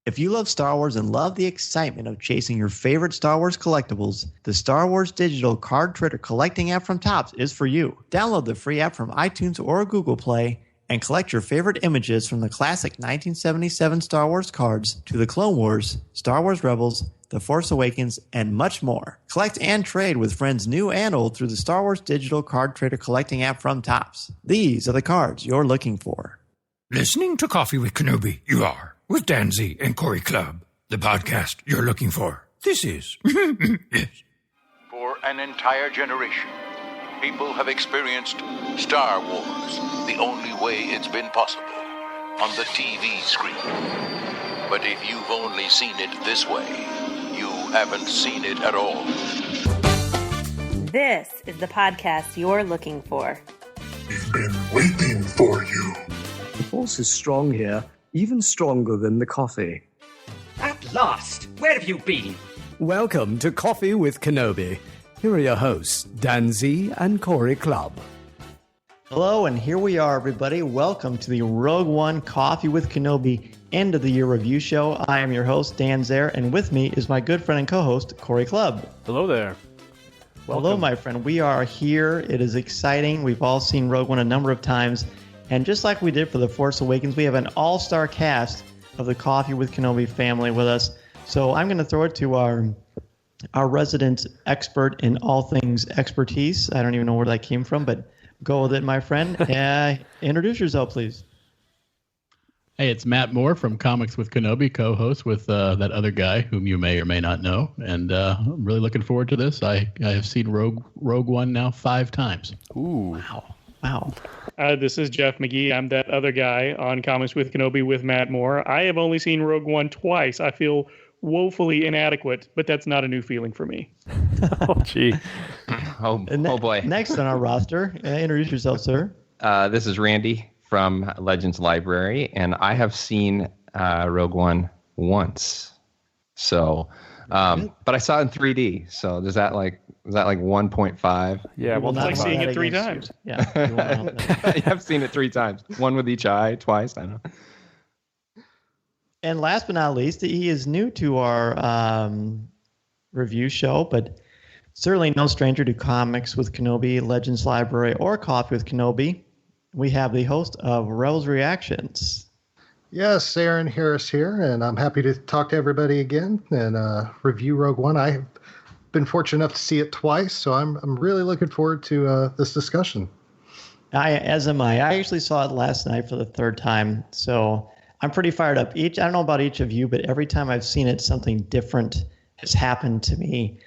If you love Star Wars and love the excitement of chasing your favorite Star Wars collectibles, the Star Wars Digital Card Trader Collecting app from Topps is for you. Download the free app from iTunes or Google Play and collect your favorite images from the classic 1977 Star Wars cards to the Clone Wars, Star Wars Rebels, The Force Awakens, and much more. Collect and trade with friends new and old through the Star Wars Digital Card Trader Collecting app from Topps. These are the cards you're looking for. Listening to Coffee with Kenobi, you are, with Dan Z and Corey Clubb, the podcast you're looking for. This is. Yes. For an entire generation, people have experienced Star Wars the only way it's been possible, on the TV screen. But if you've only seen it this way, you haven't seen it at all. This is the podcast you're looking for. We've been waiting for you. The force is strong here, even stronger than the coffee. At last! Where have you been? Welcome to Coffee with Kenobi. Here are your hosts, Dan Z and Corey Clubb. Hello, and here we are, everybody. Welcome to the Rogue One Coffee with Kenobi end of the year review show. I am your host, Dan Zare, and with me is my good friend and co-host, Corey Clubb. Hello there. Welcome. Hello, my friend. We are here. It is exciting. We've all seen Rogue One a number of times. And just like we did for The Force Awakens, we have an all-star cast of the Coffee with Kenobi family with us. So I'm going to throw it to our resident expert in all things expertise. I don't even know where that came from, but go with it, my friend. Introduce yourself, please. Hey, it's Matt Moore from Comics with Kenobi, co-host with that other guy whom you may or may not know. And I'm really looking forward to this. I have seen Rogue One now 5 times. Ooh. Wow. This is Jeff McGee. I'm that other guy on Comics with Kenobi with Matt Moore. I have only seen Rogue One twice. I feel woefully inadequate, but that's not a new feeling for me. Oh, gee. Oh boy. Next on our roster, introduce yourself, sir. This is Randy from Legends Library, and I have seen Rogue One once. So, but I saw it in 3D. So is that like 1.5? Yeah, well, it's like seeing it 3 times. Yeah, I've seen it 3 times. One with each eye, twice. I know. And last but not least, he is new to our review show, but certainly no stranger to Comics with Kenobi, Legends Library, or Coffee with Kenobi. We have the host of Rebels Reactions. Yes, Aaron Harris here, and I'm happy to talk to everybody again and review Rogue One. I've been fortunate enough to see it twice, so I'm really looking forward to this discussion. As am I. I actually saw it last night for the 3rd time, so I'm pretty fired up. I don't know about each of you, but every time I've seen it, something different has happened to me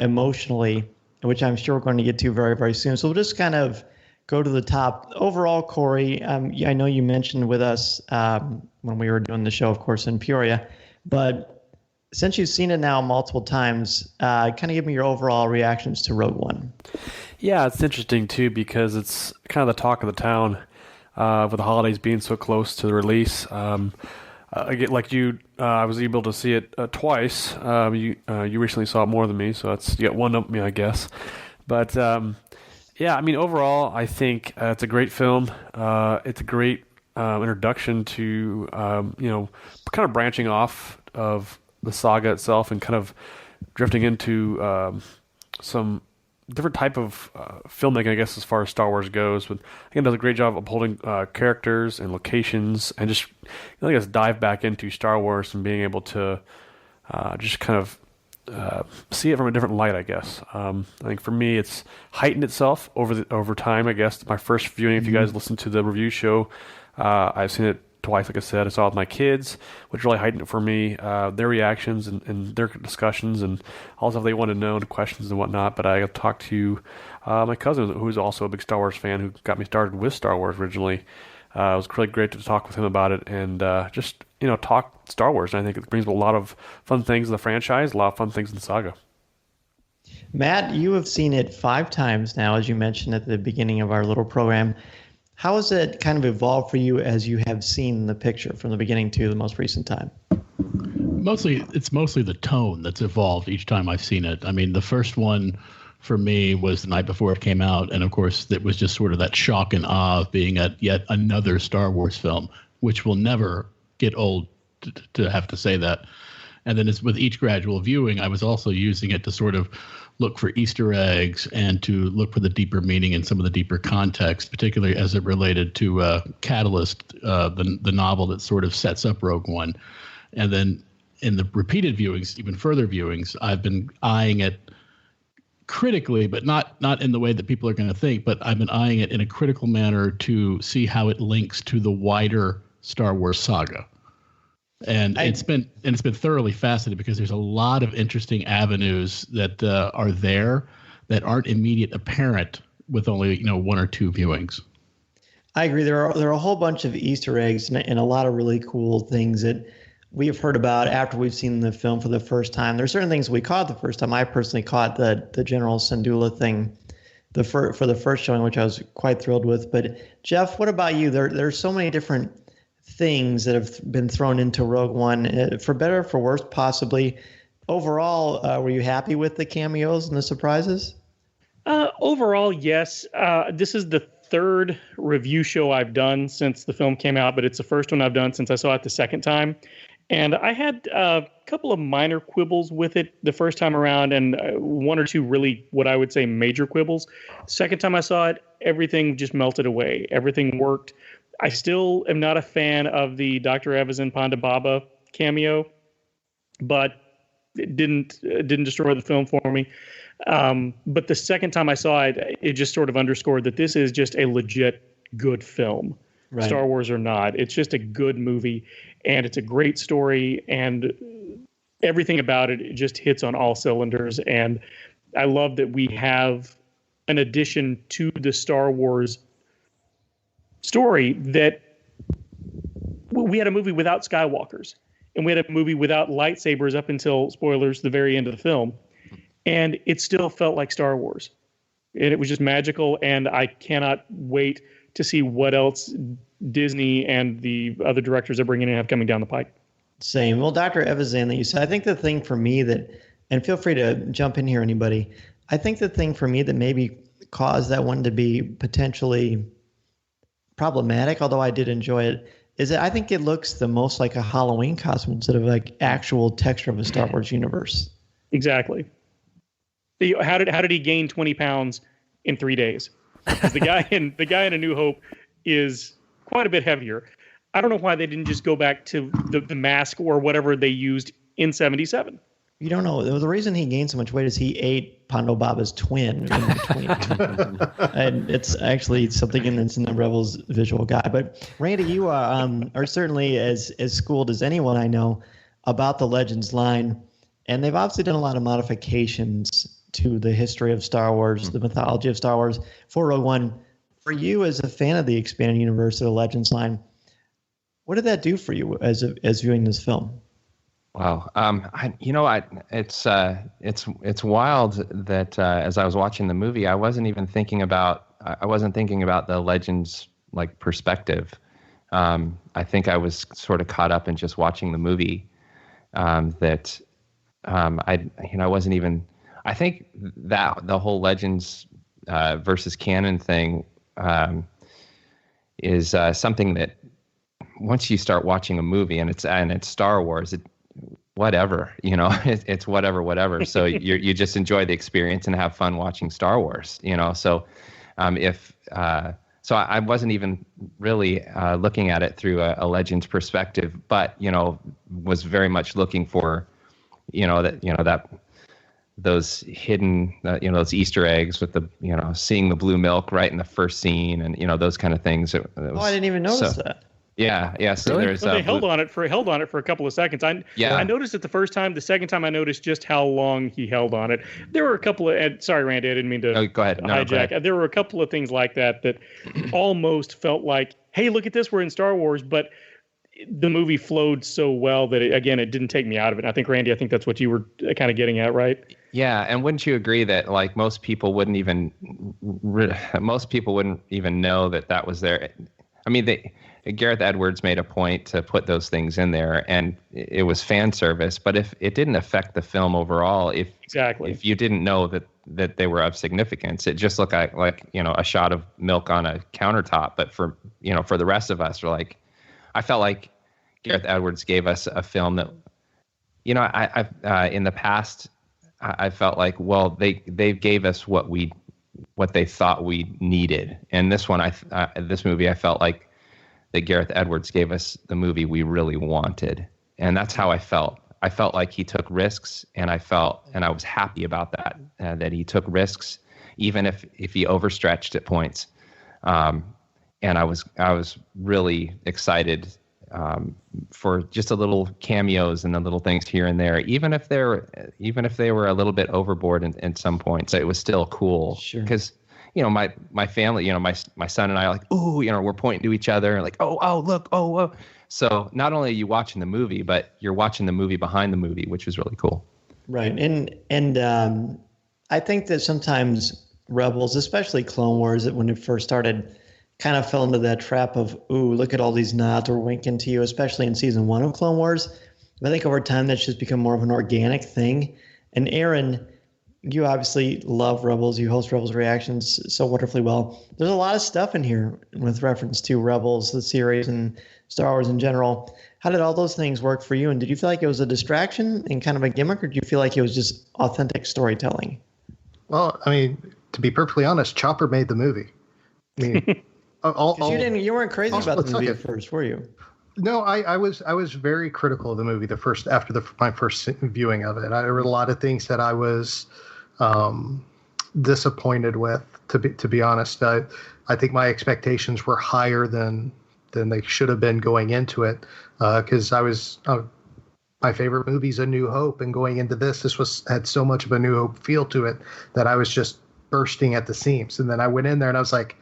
emotionally, which I'm sure we're going to get to very, very soon. So we'll just kind of go to the top. Overall, Corey, I know you mentioned with us when we were doing the show, of course, in Peoria, but since you've seen it now multiple times, kind of give me your overall reactions to Rogue One. Yeah, it's interesting, too, because it's kind of the talk of the town with the holidays being so close to the release. Again, like you, I was able to see it twice. You recently saw it more than me, so you got one up me, I guess. But yeah, I mean, overall, I think it's a great film. It's a great introduction to kind of branching off of the saga itself and kind of drifting into some different type of filmmaking, I guess, as far as Star Wars goes. But again, does a great job of upholding characters and locations, and just I guess dive back into Star Wars and being able to just kind of see it from a different light, I guess. I think for me, it's heightened itself over time. I guess my first viewing, if you guys listen to the review show, I've seen it twice. Like I said, I saw it with my kids, which really heightened it for me. Their reactions and their discussions and all the stuff they wanted to know, the questions and whatnot. But I talked to my cousin, who's also a big Star Wars fan, who got me started with Star Wars originally. It was really great to talk with him about it and just talk Star Wars. And I think it brings a lot of fun things in the franchise, a lot of fun things in the saga. Matt, you have seen it 5 times now, as you mentioned at the beginning of our little program. How has it kind of evolved for you as you have seen the picture from the beginning to the most recent time? It's mostly the tone that's evolved each time I've seen it. I mean, the first one for me was the night before it came out, and of course it was just sort of that shock and awe of being at yet another Star Wars film, which will never get old to have to say that. And then with each gradual viewing, I was also using it to sort of look for Easter eggs and to look for the deeper meaning and some of the deeper context, particularly as it related to Catalyst, the novel that sort of sets up Rogue One. And then in the repeated viewings, even further viewings, I've been eyeing it critically, but not in the way that people are going to think, but I've been eyeing it in a critical manner to see how it links to the wider Star Wars saga. And it's been thoroughly fascinating because there's a lot of interesting avenues that are there that aren't immediate apparent with only one or two viewings. I agree. There are a whole bunch of Easter eggs and a lot of really cool things that we have heard about after we've seen the film for the first time. There's certain things we caught the first time. I personally caught the General Syndulla thing for the first showing, which I was quite thrilled with. But Jeff, what about you? There's so many different things that have been thrown into Rogue One, for better or for worse, possibly. Overall, were you happy with the cameos and the surprises? Overall, yes. This is the third review show I've done since the film came out, but it's the first one I've done since I saw it the second time. And I had a couple of minor quibbles with it the first time around, and one or two really what I would say major quibbles. Second time I saw it, everything just melted away. Everything worked. I still am not a fan of the Dr. Evazan Ponda Baba cameo, but it didn't destroy the film for me. But the second time I saw it, it just sort of underscored that this is just a legit good film. Right. Star Wars or not, it's just a good movie, and it's a great story, and everything about it just hits on all cylinders. And I love that we have an addition to the Star Wars story, that we had a movie without Skywalkers, and we had a movie without lightsabers up until, spoilers, the very end of the film, and it still felt like Star Wars, and it was just magical. And I cannot wait to see what else Disney and the other directors are bringing in have coming down the pike. Same. Well, Dr. Evazan, that you said, I think the thing for me that, and feel free to jump in here, anybody, I think the thing for me that maybe caused that one to be potentially problematic, although I did enjoy it, is that I think it looks the most like a Halloween costume instead of like actual texture of a Star Wars universe. Exactly. How did he gain 20 pounds in 3 days? The guy in A New Hope is quite a bit heavier. I don't know why they didn't just go back to the mask or whatever they used in 77. You don't know. The reason he gained so much weight is he ate Ponda Baba's twin in between. And it's actually something in the Rebels visual guide. But Randy, you are certainly as schooled as anyone I know about the Legends line. And they've obviously done a lot of modifications to the history of Star Wars, the mythology of Star Wars for Rogue One. For you, as a fan of the expanded universe of the Legends line, what did that do for you as viewing this film? Wow, it's wild that as I was watching the movie, I wasn't thinking about the Legends like perspective. I think I was sort of caught up in just watching the movie. I wasn't even. I think that the whole Legends versus canon thing is something that once you start watching a movie and it's Star Wars, whatever, it's whatever. So you just enjoy the experience and have fun watching Star Wars, So so I wasn't even really looking at it through a Legends perspective, but was very much looking for that those hidden those Easter eggs with the seeing the blue milk right in the first scene and those kind of things. I didn't even notice that. Yeah. So really? there's they held on it for a couple of seconds. I noticed it the first time. The second time I noticed just how long he held on it. There were a couple of sorry, Randy, I didn't mean to go ahead. hijack. Go ahead. There were a couple of things like that almost felt like, hey, look at this, we're in Star Wars, but the movie flowed so well that it didn't take me out of it. And I think, Randy, that's what you were kind of getting at, right? Yeah, and wouldn't you agree that like most people wouldn't even know that was there? I mean, Gareth Edwards made a point to put those things in there, and it was fan service. But if it didn't affect the film overall, if you didn't know that they were of significance, it just looked like a shot of milk on a countertop. But for the rest of us, I felt like Gareth Edwards gave us a film that, you know, I've in the past I felt like, well, they gave us what they thought we needed, and this one this movie I felt like that Gareth Edwards gave us the movie we really wanted, and that's how I felt. I felt like he took risks, and I was happy about that, that he took risks, even if he overstretched at points. And I was really excited for just a little cameos and the little things here and there, even if they were a little bit overboard in some points. It was still cool because you know my family, you know, my son and I are like, ooh, you know, we're pointing to each other and like, oh look, oh. So not only are you watching the movie, but you're watching the movie behind the movie, which was really cool. Right, and I think that sometimes Rebels, especially Clone Wars, when it first started, kind of fell into that trap of, ooh, look at all these nods we're winking to you, especially in season 1 of Clone Wars. But I think over time that's just become more of an organic thing. And Aaron, you obviously love Rebels. You host Rebels Reactions so wonderfully well. There's a lot of stuff in here with reference to Rebels, the series, and Star Wars in general. How did all those things work for you? And did you feel like it was a distraction and kind of a gimmick, or do you feel like it was just authentic storytelling? Well, I mean, to be perfectly honest, Chopper made the movie. I mean, you weren't crazy about the movie at first, were you? No, I was very critical of the movie after my first viewing of it. I read a lot of things that I was disappointed with. To be honest, I think my expectations were higher than they should have been going into it, because my favorite movie's A New Hope, and going into this had so much of a New Hope feel to it that I was just bursting at the seams. And then I went in there and I was like,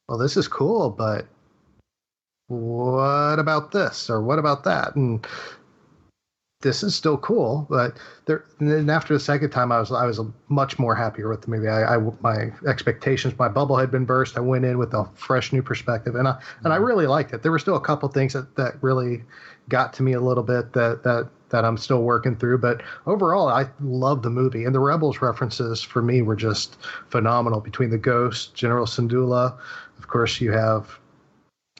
well, this is cool, but what about this or what about that? And this is still cool, but and then after the second time, I was much more happier with the movie. My expectations, my bubble had been burst. I went in with a fresh new perspective, and I really liked it. There were still a couple things that really got to me a little bit that I'm still working through, but overall, I love the movie. And the Rebels references for me were just phenomenal. Between the Ghost, General Syndulla, of course, you have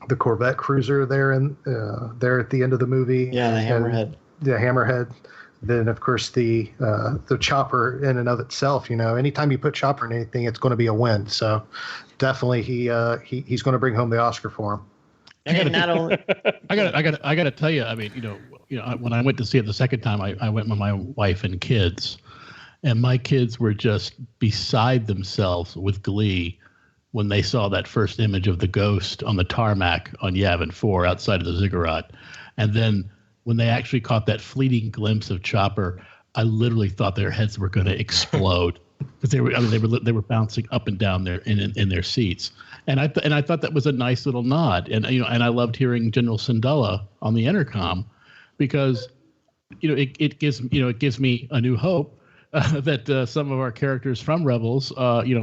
the Corvette cruiser there at the end of the movie. Yeah, the Hammerhead. The Hammerhead. Then, of course, the Chopper in and of itself. You know, anytime you put Chopper in anything, it's going to be a win. So, definitely, he's going to bring home the Oscar for him. And not only, I got to tell you. I mean, you know, when I went to see it the second time, I went with my wife and kids, and my kids were just beside themselves with glee when they saw that first image of the Ghost on the tarmac on Yavin 4 outside of the ziggurat, and then when they actually caught that fleeting glimpse of Chopper, I literally thought their heads were going to explode because they were bouncing up and down there in their seats, and I thought that was a nice little nod, and I loved hearing General Syndulla on the intercom, because it gives me a new hope that some of our characters from Rebels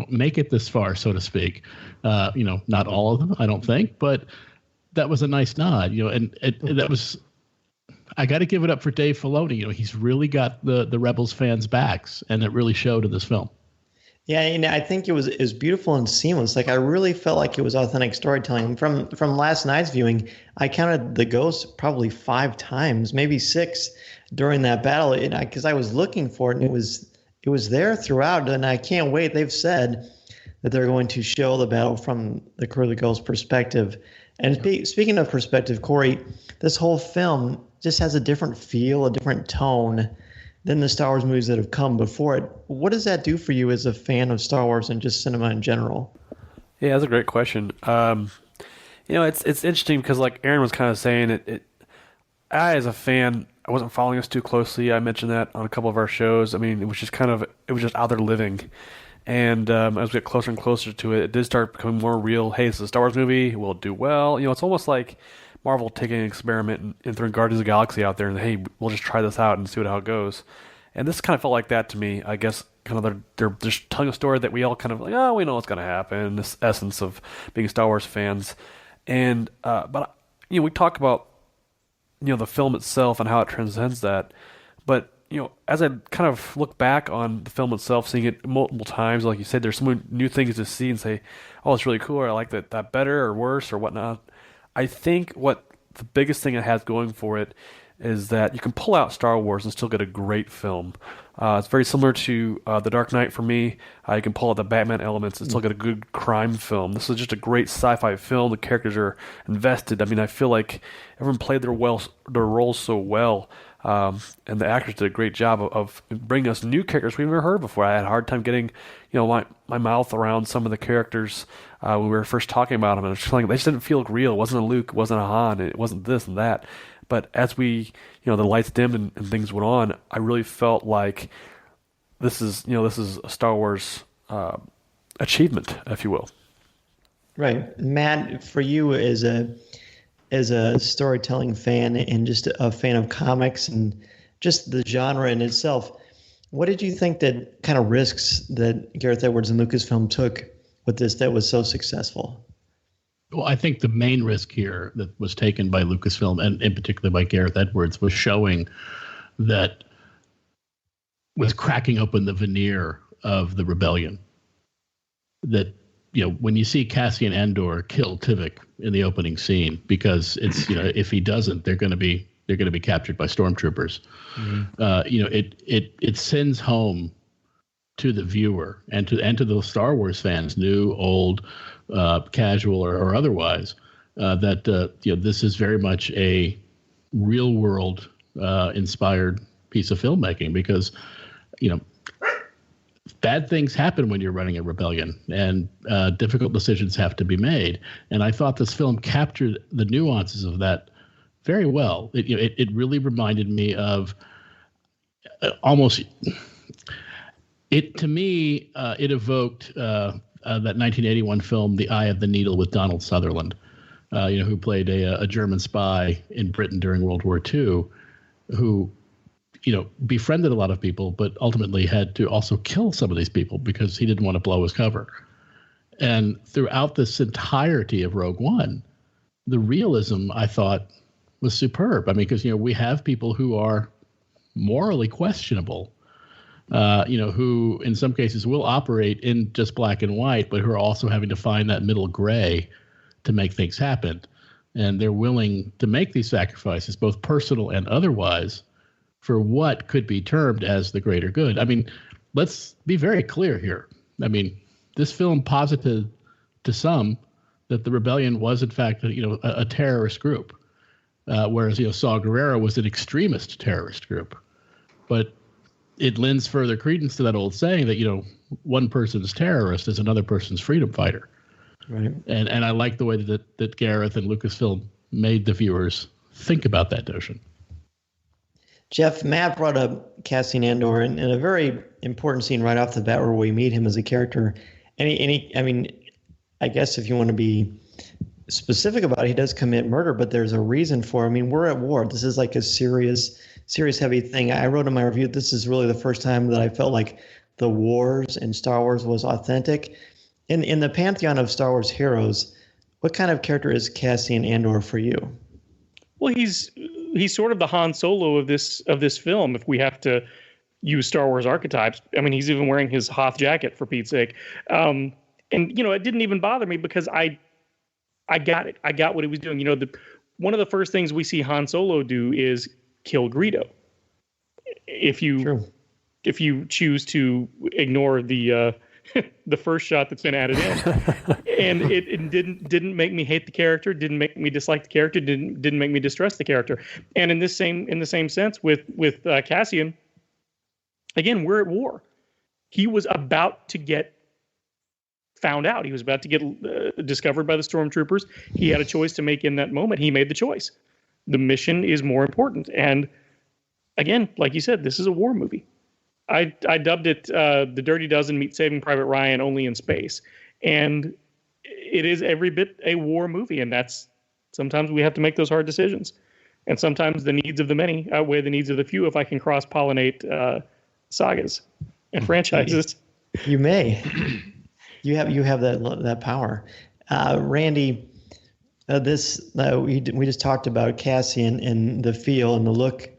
make it this far, so to speak. Not all of them, I don't think, but that was a nice nod, and that was. I got to give it up for Dave Filoni. He's really got the Rebels fans' backs, and it really showed in this film. Yeah, I think it was beautiful and seamless. Like, I really felt like it was authentic storytelling. From last night's viewing, I counted the Ghost probably 5 times, maybe 6, during that battle, because I was looking for it, and it was there throughout. And I can't wait. They've said that they're going to show the battle from the crew of the Ghost perspective. And speaking of perspective, Corey, this whole film just has a different feel, a different tone than the Star Wars movies that have come before it. What does that do for you as a fan of Star Wars and just cinema in general? Yeah, that's a great question. It's interesting because, like Aaron was kind of saying, I, as a fan, I wasn't following us too closely. I mentioned that on a couple of our shows. I mean, it was just out there living. And as we get closer and closer to it, it did start becoming more real. Hey, this is a Star Wars movie. Will it do well? It's almost like Marvel taking an experiment and throwing Guardians of the Galaxy out there and, hey, we'll just try this out and see how it goes. And this kind of felt like that to me. I guess kind of they're just telling a story that we all kind of like, we know what's going to happen, this essence of being Star Wars fans. And but we talk about the film itself and how it transcends that. But as I kind of look back on the film itself, seeing it multiple times, like you said, there's some new things to see and say, oh, it's really cool, or I like that better or worse or whatnot. I think what the biggest thing it has going for it is that you can pull out Star Wars and still get a great film. It's very similar to The Dark Knight for me. You can pull out the Batman elements and still get a good crime film. This is just a great sci-fi film. The characters are invested. I mean, I feel like everyone played their roles so well. And the actors did a great job of bringing us new characters we've never heard before. I had a hard time getting, my mouth around some of the characters when we were first talking about them. And I was just like, they just didn't feel real. It wasn't a Luke. It wasn't a Han. It wasn't this and that. But as we, the lights dimmed and things went on, I really felt like this is a Star Wars achievement, if you will. Right, Matt. For you, as a storytelling fan and just a fan of comics and just the genre in itself, what did you think that kind of risks that Gareth Edwards and Lucasfilm took with this that was so successful? Well, I think the main risk here that was taken by Lucasfilm and in particular by Gareth Edwards was showing that was cracking open the veneer of the rebellion. That, when you see Cassian Andor kill Tivik in the opening scene, because it's, if he doesn't, they're going to be captured by stormtroopers. Mm-hmm. It sends home to the viewer and to those Star Wars fans, new, old, casual or otherwise, that this is very much a real world inspired piece of filmmaking, because bad things happen when you're running a rebellion, and difficult decisions have to be made. And I thought this film captured the nuances of that very well. It really reminded me of almost. To me, it evoked that 1981 film, The Eye of the Needle, with Donald Sutherland, who played a German spy in Britain during World War II, who, befriended a lot of people, but ultimately had to also kill some of these people because he didn't want to blow his cover. And throughout this entirety of Rogue One, the realism, I thought, was superb. I mean, because, we have people who are morally questionable, who in some cases will operate in just black and white, but who are also having to find that middle gray to make things happen. And they're willing to make these sacrifices, both personal and otherwise, for what could be termed as the greater good. I mean, let's be very clear here. I mean, this film posited to some that the rebellion was, in fact, a terrorist group, whereas, Saw Gerrera was an extremist terrorist group. But it lends further credence to that old saying that, one person's terrorist is another person's freedom fighter. Right. And I like the way that Gareth and Lucasfilm made the viewers think about that notion. Jeff, Matt brought up Cassian Andor in a very important scene right off the bat where we meet him as a character. I guess if you want to be specific about it, he does commit murder, but there's a reason for it. I mean, we're at war. This is like a serious heavy thing. I wrote in my review, this is really the first time that I felt like the wars in Star Wars was authentic. In the pantheon of Star Wars heroes, what kind of character is Cassian Andor for you? Well, he's sort of the Han Solo of this film, if we have to use Star Wars archetypes. I mean, he's even wearing his Hoth jacket, for Pete's sake. And it didn't even bother me because I got it. I got what he was doing. One of the first things we see Han Solo do is kill Greedo. If you choose to ignore the the first shot that's been added in, and it didn't make me hate the character, didn't make me dislike the character, didn't make me distrust the character. And in the same sense with Cassian, again, we're at war. He was about to get found out. He was about to get discovered by the stormtroopers. He had a choice to make in that moment. He made the choice. The mission is more important. And again, like you said, this is a war movie. I dubbed it The Dirty Dozen meets Saving Private Ryan, only in space. And it is every bit a war movie. And that's sometimes we have to make those hard decisions. And sometimes the needs of the many outweigh the needs of the few if I can cross-pollinate sagas and franchises. You may. You have that power. Randy, we just talked about Cassian and the feel and the look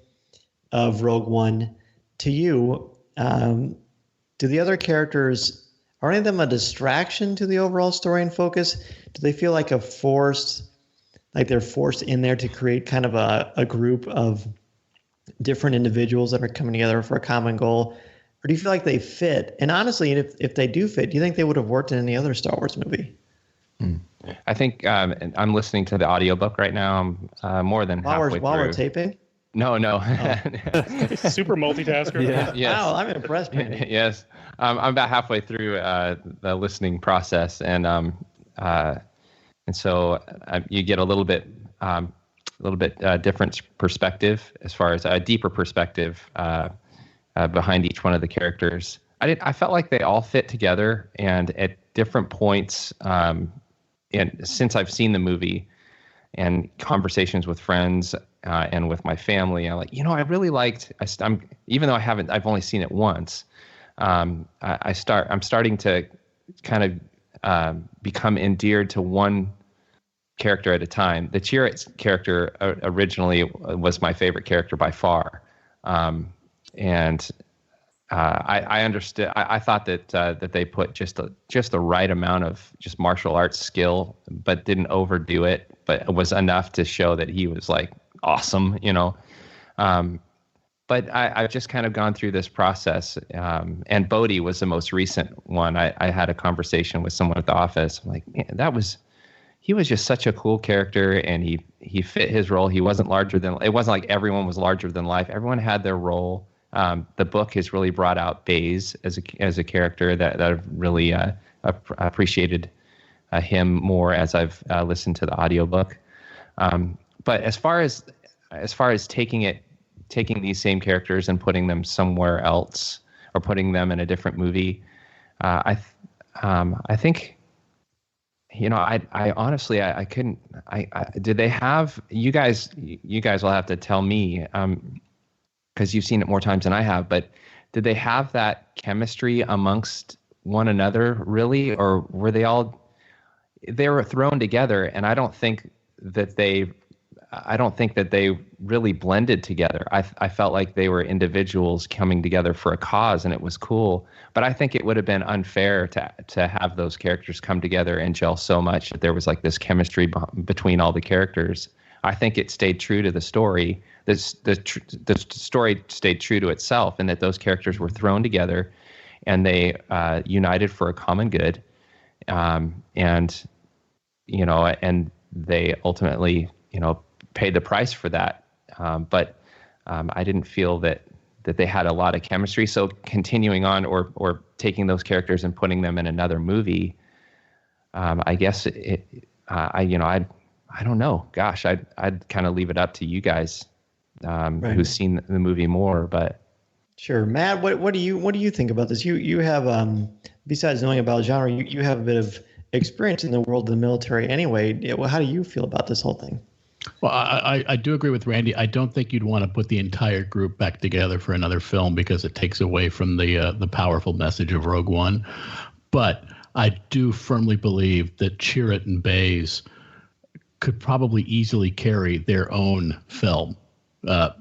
of Rogue One. To you, do the other characters, are any of them a distraction to the overall story and focus? Do they feel like a forced like they're forced in there to create kind of a group of different individuals that are coming together for a common goal? Or do you feel like they fit? And honestly, if they do fit, do you think they would have worked in any other Star Wars movie? I think I'm listening to the audiobook right now. I'm more than halfway through. While we're taping? No. Super multitasker. Yeah. Yes. Wow, I'm impressed. Yes. I'm about halfway through the listening process, and so you get a little bit different perspective, as far as a deeper perspective behind each one of the characters. I felt like they all fit together, and at different points, and since I've seen the movie and conversations with friends and with my family, I'm like, I really liked. Even though I've only seen it once. I'm starting to kind of become endeared to one character at a time. The Chirrut character originally was my favorite character by far, and I understood. I thought that they put just the right amount of just martial arts skill, but didn't overdo it. But it was enough to show that he was like awesome, But I've just kind of gone through this process, and Bodhi was the most recent one. I had a conversation with someone at the office. I'm like, man, he was just such a cool character, and he fit his role. He wasn't larger than. It wasn't like everyone was larger than life. Everyone had their role. The book has really brought out Baze as a character that I've really appreciated him more as I've listened to the audiobook. But as far as taking these same characters and putting them somewhere else, or putting them in a different movie, I think, I honestly, I couldn't. Did they have you guys? You guys will have to tell me, because you've seen it more times than I have. But did they have that chemistry amongst one another, really, or were they all? They were thrown together, and I don't think that they really blended together. I felt like they were individuals coming together for a cause, and it was cool. But I think it would have been unfair to have those characters come together and gel so much that there was like this chemistry between all the characters. I think it stayed true to the story. The story stayed true to itself, and that those characters were thrown together, and they united for a common good, and they ultimately paid the price for that. But I didn't feel that they had a lot of chemistry. So continuing on or taking those characters and putting them in another movie, I guess I don't know. Gosh, I'd kind of leave it up to you guys who's seen the movie more. But sure, Matt, what do you think about this? You have besides knowing about genre, you have a bit of experience in the world of the military anyway. How do you feel about this whole thing? Well, I do agree with Randy. I don't think you'd want to put the entire group back together for another film, because it takes away from the powerful message of Rogue One. But I do firmly believe that Chirrut and Baze could probably easily carry their own film,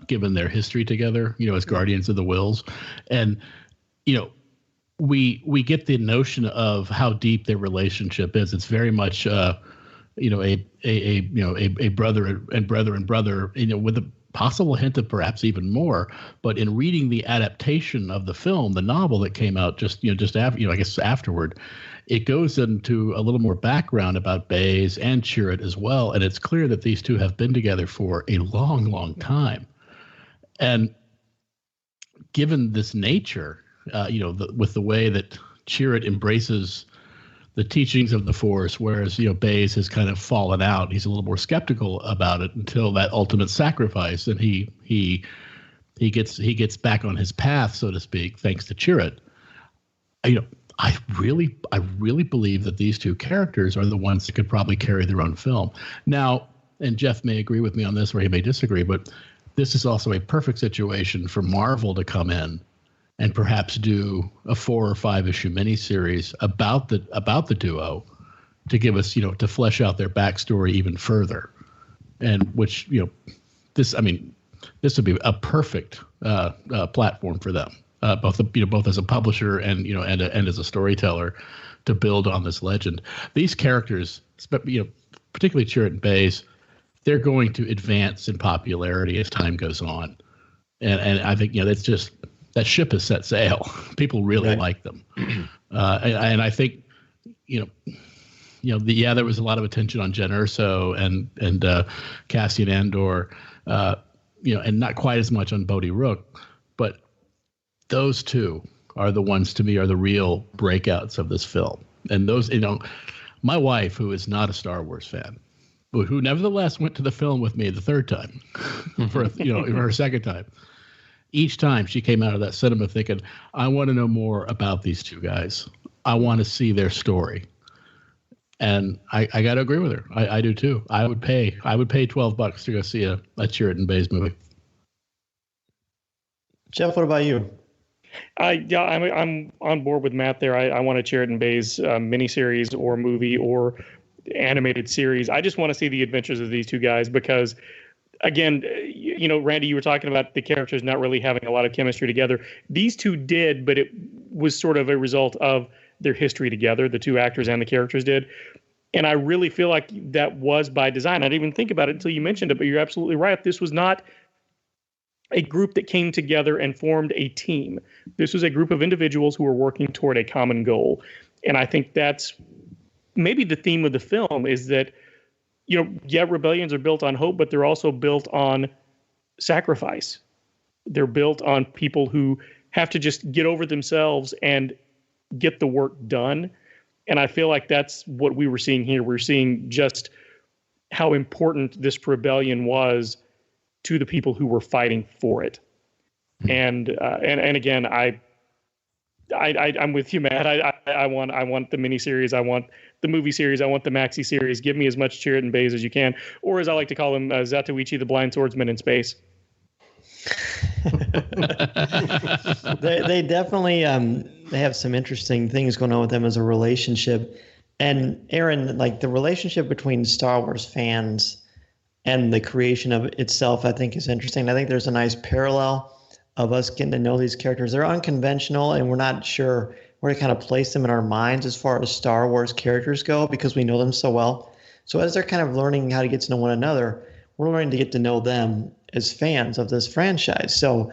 given their history together, as Guardians of the Whills. And, we get the notion of how deep their relationship is. It's very much, a brother and brother, with a possible hint of perhaps even more. But in reading the adaptation of the film, the novel that came out just after, I guess afterward, it goes into a little more background about Baze and Chirrut as well. And it's clear that these two have been together for a long, long time. And given this nature, with the way that Chirrut embraces the teachings of the Force, whereas Baze has kind of fallen out. He's a little more skeptical about it until that ultimate sacrifice, and he gets back on his path, so to speak, thanks to Chirrut. I really believe that these two characters are the ones that could probably carry their own film. Now, and Jeff may agree with me on this, or he may disagree, but this is also a perfect situation for Marvel to come in and perhaps do a 4 or 5 issue miniseries about the duo, to give us, to flesh out their backstory even further, and which, this would be a perfect platform for them, both as a publisher and as a storyteller, to build on this legend. These characters, particularly Chirrut and Baze, they're going to advance in popularity as time goes on. And I think, that's just, that ship has set sail. People really like them. And I think, there was a lot of attention on Jen Erso and Cassian Andor, and not quite as much on Bodhi Rook, but those two are the ones, to me, are the real breakouts of this film. And those, my wife, who is not a Star Wars fan, who nevertheless went to the film with me the third time for her second time. Each time she came out of that cinema thinking, I want to know more about these two guys. I want to see their story. And I got to agree with her. I do too. I would pay $12 to go see a Chirrut and Bays movie. Jeff, what about you? I'm on board with Matt there. I want a Chirrut and Bays miniseries or movie or animated series. I just want to see the adventures of these two guys because, again, Randy, you were talking about the characters not really having a lot of chemistry together. These two did, but it was sort of a result of their history together. The two actors and the characters did. And I really feel like that was by design. I didn't even think about it until you mentioned it, but you're absolutely right. This was not a group that came together and formed a team. This was a group of individuals who were working toward a common goal. And I think that's maybe the theme of the film is that, rebellions are built on hope, but they're also built on sacrifice. They're built on people who have to just get over themselves and get the work done. And I feel like that's what we were seeing here. We're seeing just how important this rebellion was to the people who were fighting for it. And again, I'm with you, Matt. I want the miniseries. I want the movie series. I want the maxi series. Give me as much Chirrut and Bays as you can, or as I like to call him, Zatoichi, the blind swordsman in space. They definitely they have some interesting things going on with them as a relationship. And Aaron, like the relationship between Star Wars fans and the creation of itself, I think is interesting. I think there's a nice parallel of us getting to know these characters. They're unconventional, and we're not sure where to kind of place them in our minds as far as Star Wars characters go because we know them so well. So as they're kind of learning how to get to know one another, we're learning to get to know them as fans of this franchise. So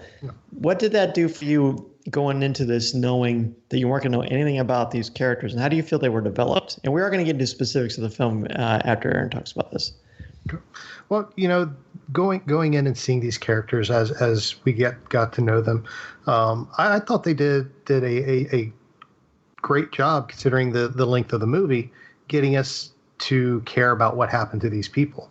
what did that do for you going into this, knowing that you weren't going to know anything about these characters, and how do you feel they were developed? And we are going to get into specifics of the film after Aaron talks about this. Well, going in and seeing these characters as we got to know them, I thought they did a great job considering the length of the movie, getting us to care about what happened to these people.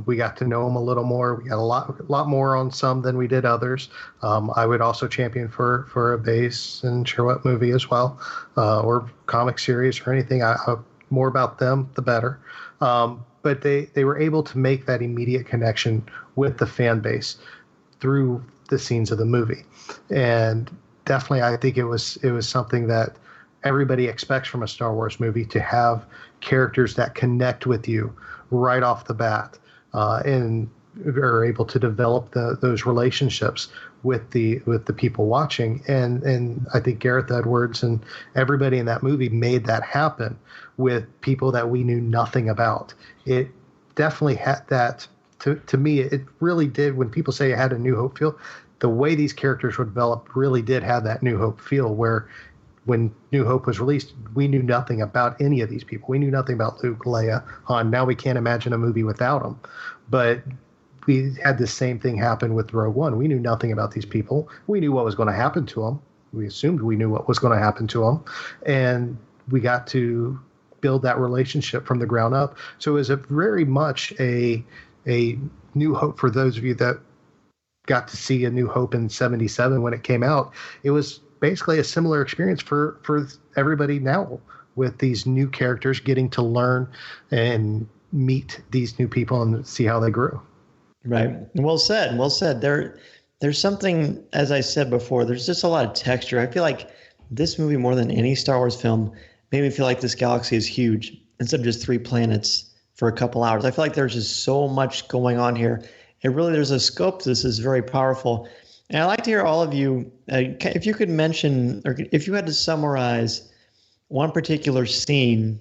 We got to know them a little more. We got a lot more on some than we did others. I would also champion for a Bays and Chirrut movie as well, or comic series or anything. More about them, the better. But they were able to make that immediate connection with the fan base through the scenes of the movie. And definitely, I think it was something that everybody expects from a Star Wars movie, to have characters that connect with you right off the bat, and are able to develop those relationships with the people watching. And I think Gareth Edwards and everybody in that movie made that happen with people that we knew nothing about. It definitely had that. To me, it really did. When people say it had a New Hope feel, the way these characters were developed really did have that New Hope feel, where when New Hope was released, we knew nothing about any of these people. We knew nothing about Luke, Leia, Han. Now we can't imagine a movie without them. But we had the same thing happen with Rogue One. We knew nothing about these people. We knew what was going to happen to them. We assumed we knew what was going to happen to them. And we got to build that relationship from the ground up. So it was very much a New Hope for those of you that got to see A New Hope in 77 when it came out. It was basically a similar experience for everybody now, with these new characters getting to learn and meet these new people and see how they grew. Right. Well said. Well said. There's something, as I said before, there's just a lot of texture. I feel like this movie, more than any Star Wars film, made me feel like this galaxy is huge instead of just 3 planets for a couple hours. I feel like there's just so much going on here. There's a scope to this is very powerful. And I'd like to hear all of you, if you could mention, or if you had to summarize one particular scene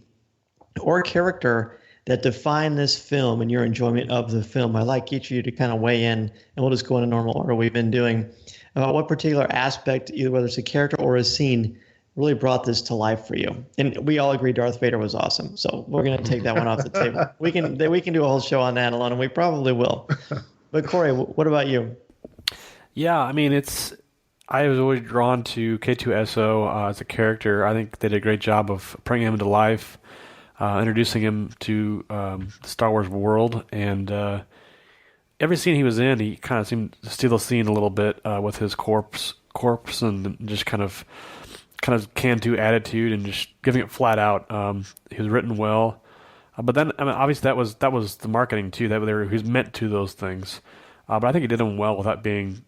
or character that define this film and your enjoyment of the film. I'd like each of you to kind of weigh in, and we'll just go in a normal order we've been doing, about what particular aspect, either whether it's a character or a scene, really brought this to life for you. And we all agree Darth Vader was awesome, so we're going to take that one off the table. We can do a whole show on that alone, and we probably will. But Corey, what about you? Yeah, I mean, I was always drawn to K2SO as a character. I think they did a great job of bringing him to life, introducing him to the Star Wars world, and every scene he was in, he kind of seemed to steal the scene a little bit with his corpse, and just kind of can-do attitude and just giving it flat out. He was written well, but then I mean, obviously that was the marketing too. That he was meant to those things. But I think he did them well without being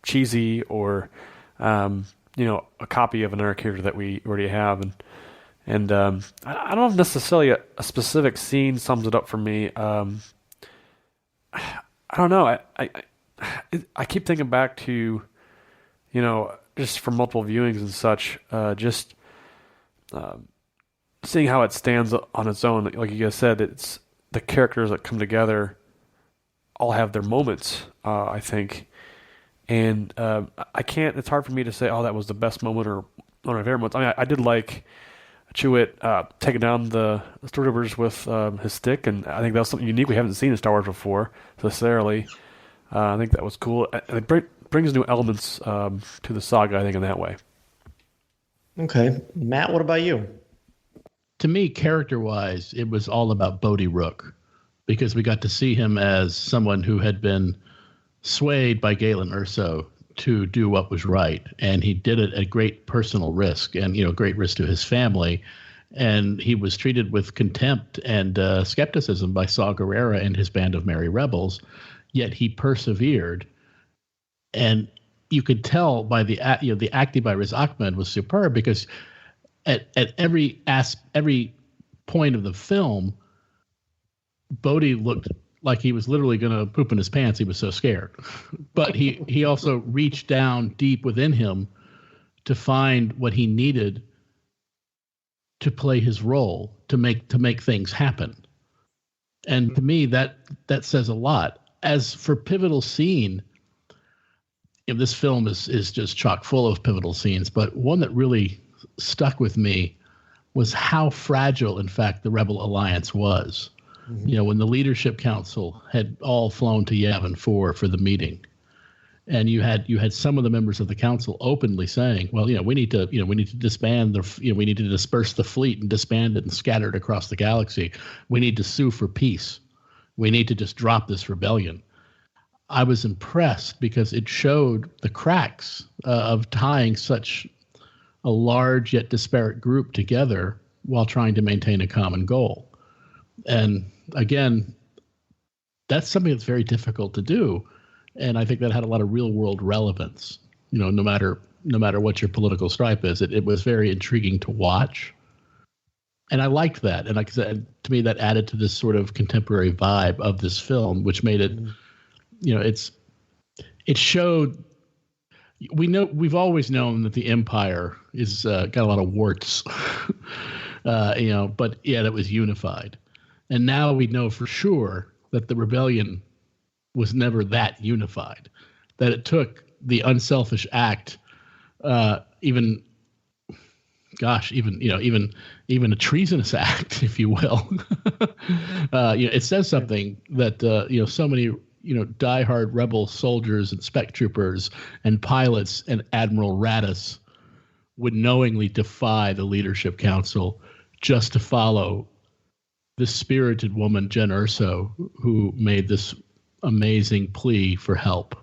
cheesy or, a copy of another character that we already have. And I don't know if necessarily a specific scene sums it up for me. I don't know. I keep thinking back to, just from multiple viewings and such, just seeing how it stands on its own. Like you guys said, it's the characters that come together all have their moments, I think. And it's hard for me to say, that was the best moment or one of my favorite moments. I mean, I did like Chewett taking down the stormtroopers with his stick, and I think that was something unique we haven't seen in Star Wars before, necessarily. I think that was cool. And it brings new elements to the saga, I think, in that way. Okay. Matt, what about you? To me, character-wise, it was all about Bodhi Rook, because we got to see him as someone who had been swayed by Galen Erso to do what was right. And he did it at great personal risk and, great risk to his family. And he was treated with contempt and skepticism by Saw Gerrera and his band of merry rebels, yet he persevered. And you could tell by the acting by Riz Ahmed was superb, because at every point of the film, Bodhi looked like he was literally going to poop in his pants. He was so scared. But he also reached down deep within him to find what he needed to play his role, to make things happen. And to me, that says a lot. As for pivotal scene, this film is just chock full of pivotal scenes, but one that really stuck with me was how fragile, in fact, the Rebel Alliance was. Mm-hmm. When the Leadership Council had all flown to Yavin 4 for the meeting, and you had some of the members of the council openly saying, "Well, we need to disband we need to disperse the fleet and disband it and scatter it across the galaxy. We need to sue for peace. We need to just drop this rebellion." I was impressed because it showed the cracks of tying such a large yet disparate group together while trying to maintain a common goal. And again, that's something that's very difficult to do. And I think that had a lot of real world relevance, no matter what your political stripe is. It was very intriguing to watch. And I liked that. And like I said, to me, that added to this sort of contemporary vibe of this film, which made it, it showed, we've always known that the Empire is got a lot of warts, but yet it was unified. And now we know for sure that the rebellion was never that unified, that it took the unselfish act, even a treasonous act, if you will. It says something that, so many, diehard rebel soldiers and spec troopers and pilots and Admiral Raddus would knowingly defy the Leadership Council just to follow this spirited woman, Jen Erso, who made this amazing plea for help.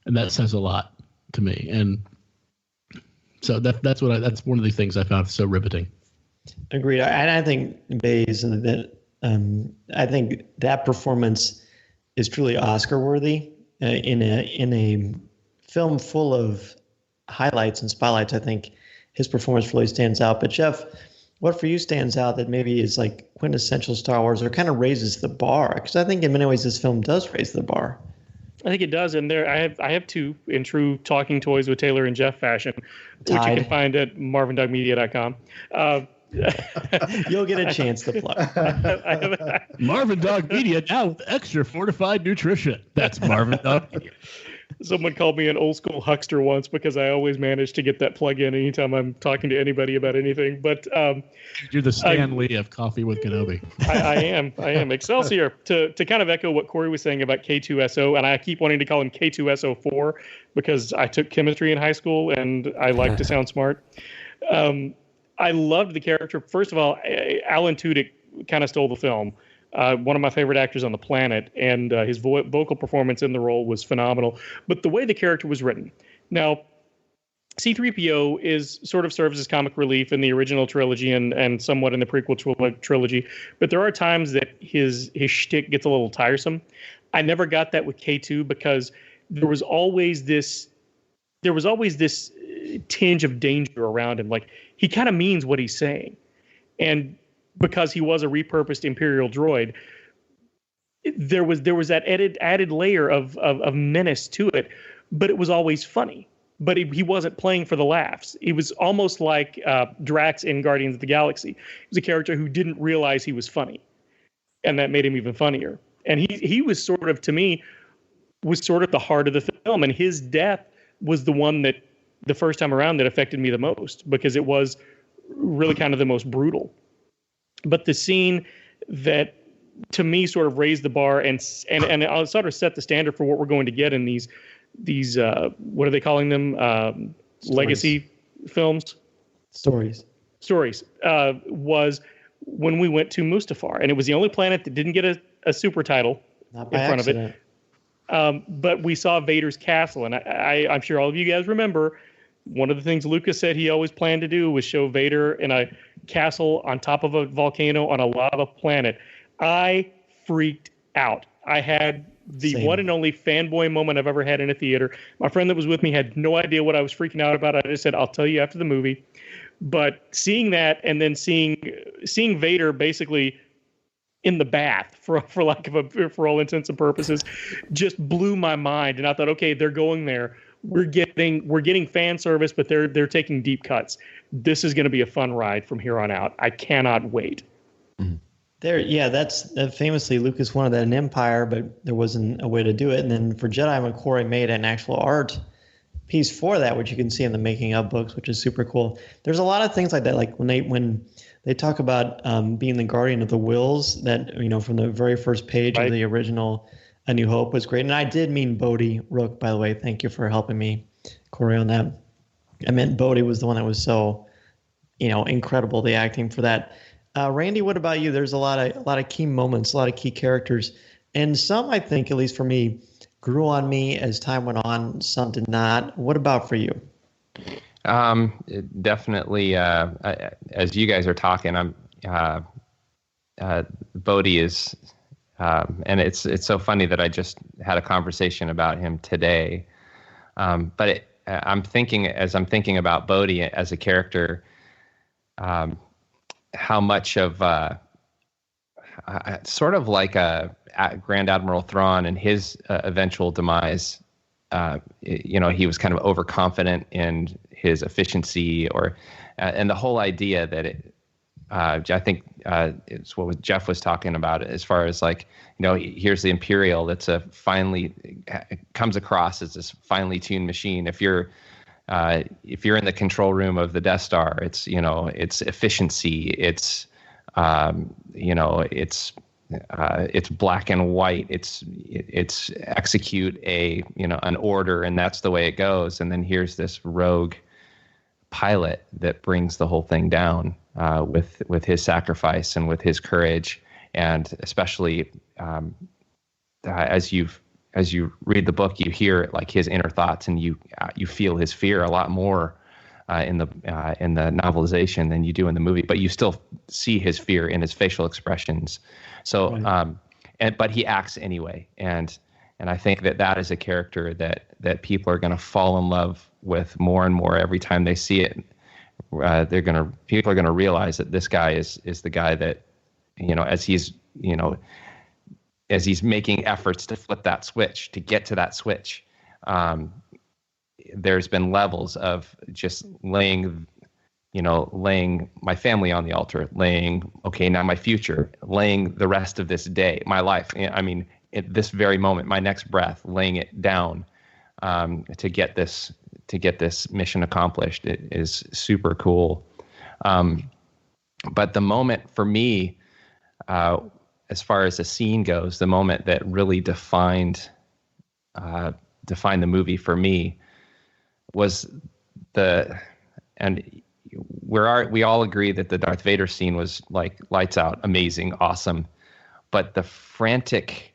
And that says a lot to me. And so that's one of the things I found so riveting. Agreed. And I think Baze and that I think that performance is truly Oscar worthy in a film full of highlights and spotlights. I think his performance really stands out. But Jeff, what for you stands out that maybe is like quintessential Star Wars or kind of raises the bar? Because I think in many ways this film does raise the bar. I think it does, and I have two in true Talking Toys with Taylor and Jeff fashion, which you can find at marvindogmedia.com. You'll get a chance to plug. Marvin Dog Media now with extra fortified nutrition. That's Marvin Dog Media. Someone called me an old school huckster once because I always manage to get that plug in anytime I'm talking to anybody about anything. But you're the Stan Lee of Coffee with Kenobi. I am. Excelsior. To kind of echo what Corey was saying about K2SO, and I keep wanting to call him K2SO4 because I took chemistry in high school and I like to sound smart. I loved the character. First of all, Alan Tudyk kind of stole the film. One of my favorite actors on the planet, and his vocal performance in the role was phenomenal. But the way the character was written. Now, C-3PO serves as comic relief in the original trilogy and somewhat in the prequel trilogy. But there are times that his shtick gets a little tiresome. I never got that with K2 because there was always this tinge of danger around him. Like, he kind of means what he's saying. And because he was a repurposed Imperial droid, there was that added layer of menace to it, but it was always funny. But he wasn't playing for the laughs. He was almost like Drax in Guardians of the Galaxy. He was a character who didn't realize he was funny, and that made him even funnier. And he was sort of, to me, was sort of the heart of the film. And his death was the one that, the first time around, that affected me the most because it was really kind of the most brutal. But the scene that, to me, sort of raised the bar and I'll sort of set the standard for what we're going to get in these what are they calling them? Legacy films? Stories. Was when we went to Mustafar. And it was the only planet that didn't get a super title in front accident. of it. But we saw Vader's castle. And I'm sure all of you guys remember, one of the things Lucas said he always planned to do was show Vader in a castle on top of a volcano on a lava planet. I freaked out. I had the one and only fanboy moment I've ever had in a theater. My friend that was with me had no idea what I was freaking out about. I just said, I'll tell you after the movie. But seeing that and then seeing Vader basically in the bath, for all intents and purposes, just blew my mind. And I thought, okay, they're going there. We're getting fan service, but they're taking deep cuts. This is going to be a fun ride from here on out. I cannot wait. That's famously Lucas wanted that in Empire, but there wasn't a way to do it. And then for Jedi, McCory made an actual art piece for that, which you can see in the making of books, which is super cool. There's a lot of things like that, like when they talk about being the guardian of the wills, that from the very first page of the original A New Hope was great. And I did mean Bodhi Rook, by the way. Thank you for helping me, Corey, on that. I meant Bodhi was the one that was so, incredible, the acting for that. Randy, what about you? There's a lot of key moments, a lot of key characters, and some, I think, at least for me, grew on me as time went on. Some did not. What about for you? Definitely. As you guys are talking, Bodhi is. And it's so funny that I just had a conversation about him today. But I'm thinking about Bodhi as a character, how much of sort of like a Grand Admiral Thrawn and his eventual demise. He was kind of overconfident in his efficiency, and the whole idea that it. I think it's what Jeff was talking about as far as here's the Imperial that's comes across as this finely tuned machine. If you're in the control room of the Death Star, it's efficiency, it's black and white, it's execute an order, and that's the way it goes. And then here's this rogue pilot that brings the whole thing down. With his sacrifice and with his courage, and especially as you read the book, you hear his inner thoughts, and you feel his fear a lot more in the novelization than you do in the movie. But you still see his fear in his facial expressions. So, right. But he acts anyway, and I think that is a character that people are going to fall in love with more and more every time they see it. People are gonna realize that this guy is the guy that, as he's making efforts to flip that switch, to get to that switch, there's been levels of just laying laying my family on the altar, laying, okay, now my future, laying the rest of this day, my life. I mean, at this very moment, my next breath, laying it down to get this mission accomplished. It is super cool. But the moment for me, as far as the scene goes, the moment that really defined the movie for me was we all agree that the Darth Vader scene was like lights out, amazing, awesome. But the frantic,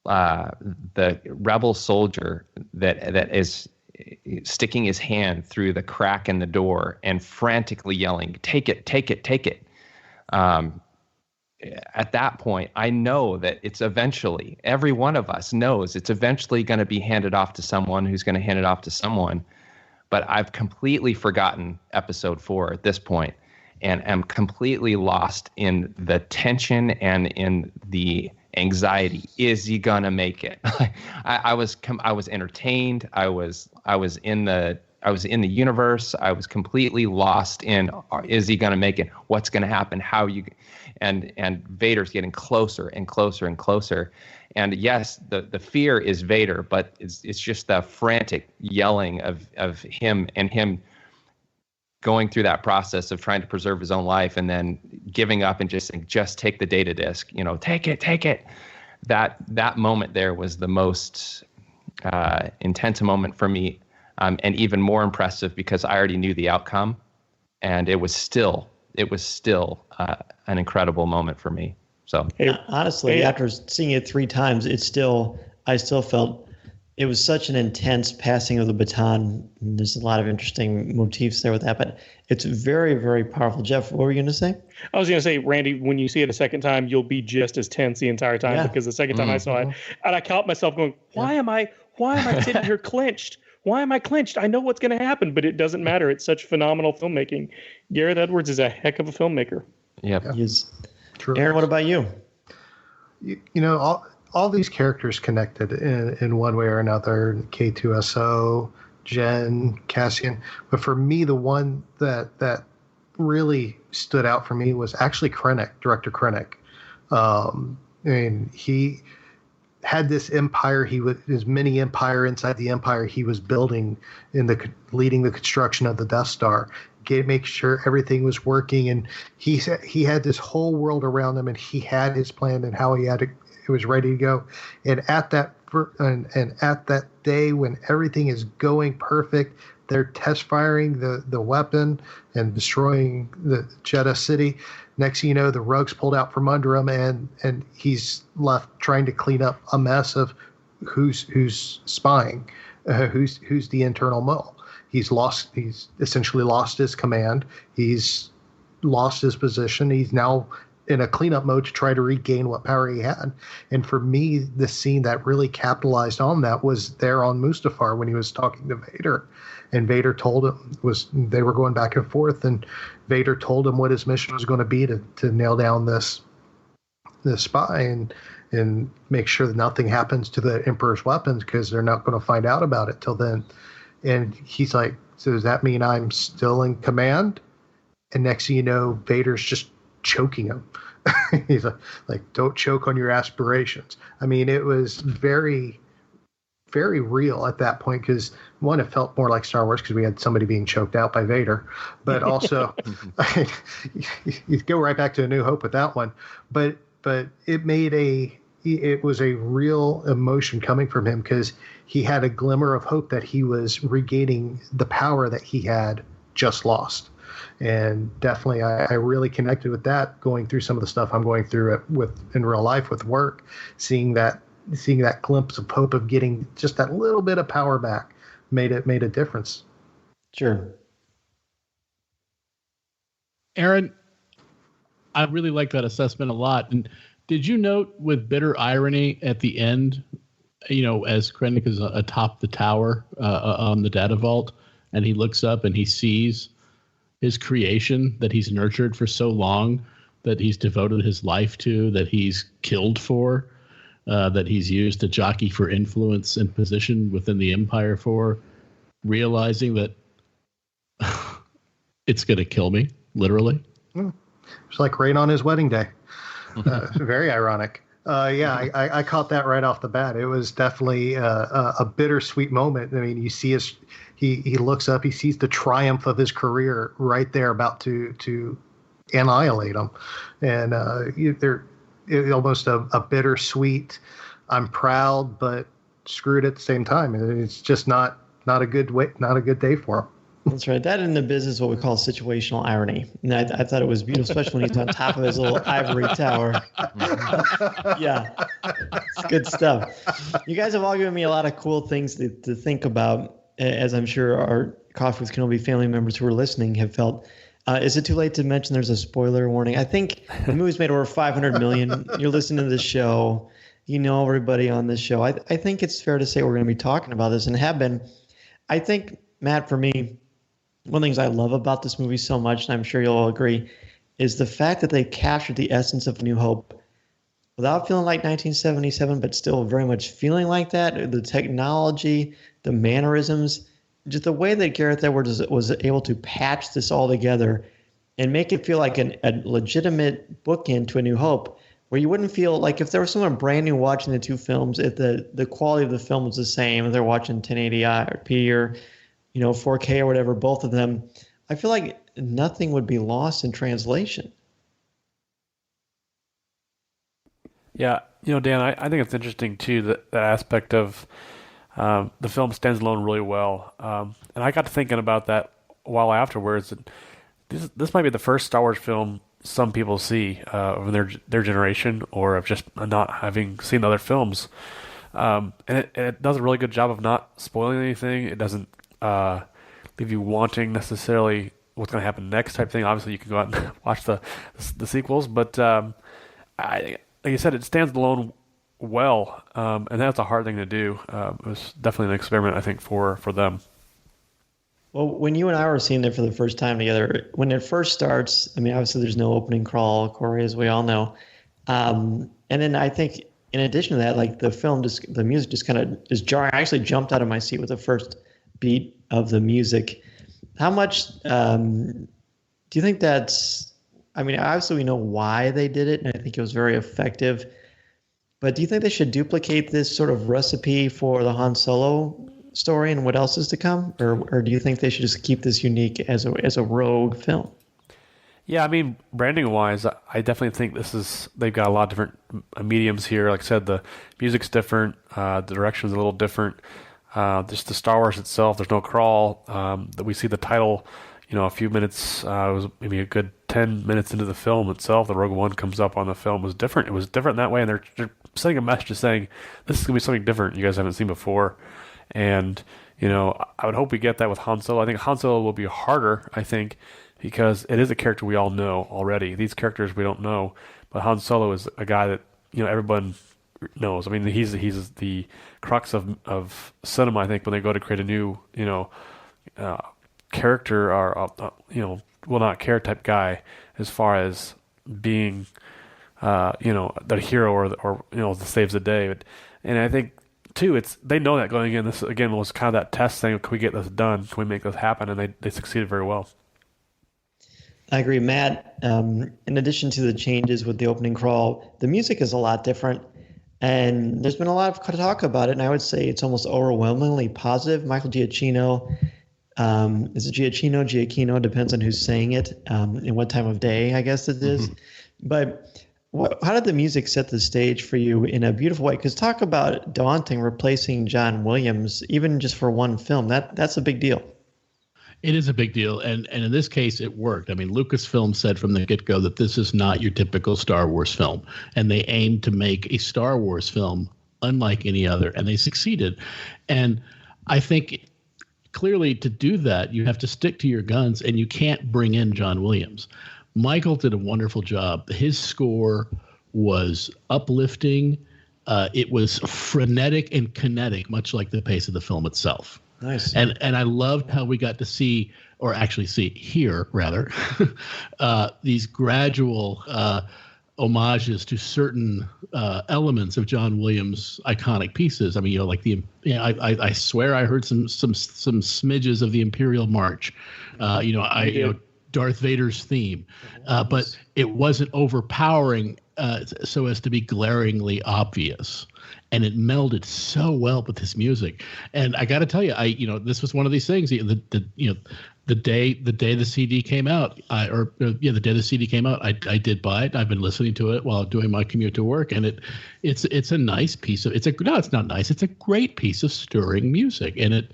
the rebel soldier that is sticking his hand through the crack in the door and frantically yelling, "Take it, take it, take it." At that point, I know that it's eventually, every one of us knows it's eventually going to be handed off to someone who's going to hand it off to someone. But I've completely forgotten episode 4 at this point, and am completely lost in the tension and in the anxiety. Is he gonna make it? I was entertained. I was in the universe. I was completely lost in, is he gonna make it? What's gonna happen? How you? And Vader's getting closer and closer and closer. And yes, the fear is Vader, but it's just the frantic yelling of him going through that process of trying to preserve his own life and then giving up and just saying, just take the data disk, take it. That moment there was the most intense moment for me, and even more impressive because I already knew the outcome, and it was still an incredible moment for me. So honestly, after seeing it 3 times, I still felt it was such an intense passing of the baton. There's a lot of interesting motifs there with that, but it's very, very powerful. Jeff, what were you going to say? I was going to say, Randy, when you see it a second time, you'll be just as tense the entire time, because the second time I saw it, and I caught myself going, why am I sitting here clenched? Why am I clenched? I know what's going to happen, but it doesn't matter. It's such phenomenal filmmaking. Gareth Edwards is a heck of a filmmaker. Yep. He is. True. Aaron, what about you? All these characters connected in one way or another. K2SO, Jen, Cassian. But for me, the one that really stood out for me was actually Krennic, Director Krennic. He had this empire. His mini empire inside the empire he was building leading the construction of the Death Star. Make sure everything was working, and he had this whole world around him, and he had his plan and how it was ready to go. And at that day when everything is going perfect, they're test firing the weapon and destroying the Jeddah city. Next thing you know, the rug's pulled out from under him, and he's left trying to clean up a mess of who's spying, who's the internal mole. He's essentially lost his command. He's lost his position. He's now in a cleanup mode to try to regain what power he had. And for me, the scene that really capitalized on that was there on Mustafar when he was talking to Vader. And Vader told him, they were going back and forth, and Vader told him what his mission was going to be to nail down this spy and make sure that nothing happens to the Emperor's weapons, because they're not going to find out about it till then. And he's like, so does that mean I'm still in command? And next thing you know, Vader's just choking him. He's like, don't choke on your aspirations. I mean, it was very, very real at that point, because one, it felt more like Star Wars because we had somebody being choked out by Vader, but also you go right back to A New Hope with that one. But it was a real emotion coming from him, because he had a glimmer of hope that he was regaining the power that he had just lost. And definitely, I really connected with that, going through some of the stuff I'm going through in real life with work, seeing that glimpse of hope of getting just that little bit of power back made a difference. Sure. Aaron, I really like that assessment a lot. And did you note with bitter irony at the end, as Krennic is atop the tower on the data vault, and he looks up and he sees his creation that he's nurtured for so long, that he's devoted his life to, that he's killed for, that he's used to jockey for influence and position within the Empire for, realizing that it's going to kill me, literally. It's like rain on his wedding day. Very ironic. I caught that right off the bat. It was definitely a bittersweet moment. I mean, you see he looks up, he sees the triumph of his career right there, about to annihilate him, and it's almost a bittersweet. I'm proud, but screwed at the same time. It's just not a good day for him. That's right. That in the business is what we call situational irony. And I thought it was beautiful, especially when he's on top of his little ivory tower. Yeah, it's good stuff. You guys have all given me a lot of cool things to think about, as I'm sure our Coffee with Kenobi family members who are listening have felt. Is it too late to mention there's a spoiler warning? I think the movie's made over $500 million. You're listening to this show. You know everybody on this show. I think it's fair to say we're going to be talking about this and have been. I think, Matt, for me, one of the things I love about this movie so much, and I'm sure you'll all agree, is the fact that they captured the essence of New Hope without feeling like 1977, but still very much feeling like that. The technology, the mannerisms, just the way that Gareth Edwards was able to patch this all together and make it feel like a legitimate bookend to A New Hope, where you wouldn't feel like if there was someone brand new watching the two films, if the quality of the film was the same, if they're watching 1080p or 4K or whatever, both of them, I feel like nothing would be lost in translation. Yeah, Dan, I think it's interesting too that aspect of the film stands alone really well, and I got to thinking about that a while afterwards. This might be the first Star Wars film some people see of their generation, or of just not having seen other films, and it does a really good job of not spoiling anything. It doesn't leave you wanting necessarily what's going to happen next type thing. Obviously, you can go out and watch the sequels, but like you said, it stands alone well, and that's a hard thing to do. It was definitely an experiment, I think, for them. Well, when you and I were seeing it for the first time together, when it first starts, I mean, obviously there's no opening crawl, Corey, as we all know. And then I think in addition to that, like the music just kind of is jarring. I actually jumped out of my seat with the first beat of the music. How much do you think that's, I mean, obviously we know why they did it, and I think it was very effective. But do you think they should duplicate this sort of recipe for the Han Solo story and what else is to come? Or do you think they should just keep this unique as a rogue film? Yeah, I mean, branding-wise, I definitely think they've got a lot of different mediums here. Like I said, the music's different, the direction's a little different. Just the Star Wars itself, there's no crawl. That we see the title, a few minutes, it was maybe a good 10 minutes into the film itself, the Rogue One comes up on the film. It was different. It was different that way, and they're sending a message saying, this is going to be something different you guys haven't seen before. And, I would hope we get that with Han Solo. I think Han Solo will be harder, because it is a character we all know already. These characters we don't know, but Han Solo is a guy that, everyone knows. I mean, he's the crux of cinema, I think, when they go to create a new, character or, will not care type guy as far as being, the hero or that saves the day. And I think, too, they know that going in. This, again, was kind of that test saying, can we get this done? Can we make this happen? And they succeeded very well. I agree, Matt. In addition to the changes with the opening crawl, the music is a lot different. And there's been a lot of talk about it, and I would say it's almost overwhelmingly positive. Michael Giacchino, is it Giacchino, depends on who's saying it, and what time of day, I guess it is. But how did the music set the stage for you in a beautiful way? Because talk about daunting replacing John Williams, even just for one film. That's a big deal. It is a big deal, and in this case, it worked. I mean, Lucasfilm said from the get-go that this is not your typical Star Wars film, and they aimed to make a Star Wars film unlike any other, and they succeeded. And I think clearly to do that, you have to stick to your guns, and you can't bring in John Williams. Michael did a wonderful job. His score was uplifting. It was frenetic and kinetic, much like the pace of the film itself. Nice. And I loved how we got to see, or actually hear rather, these gradual homages to certain elements of John Williams' iconic pieces. I mean, like I swear I heard some smidges of the Imperial March. Darth Vader's theme, but it wasn't overpowering so as to be glaringly obvious. And it melded so well with his music. And I got to tell you, this was one of these things. The day the CD came out, the day the CD came out, I did buy it. I've been listening to it while doing my commute to work, and it's a nice piece of it's not nice. It's a great piece of stirring music, and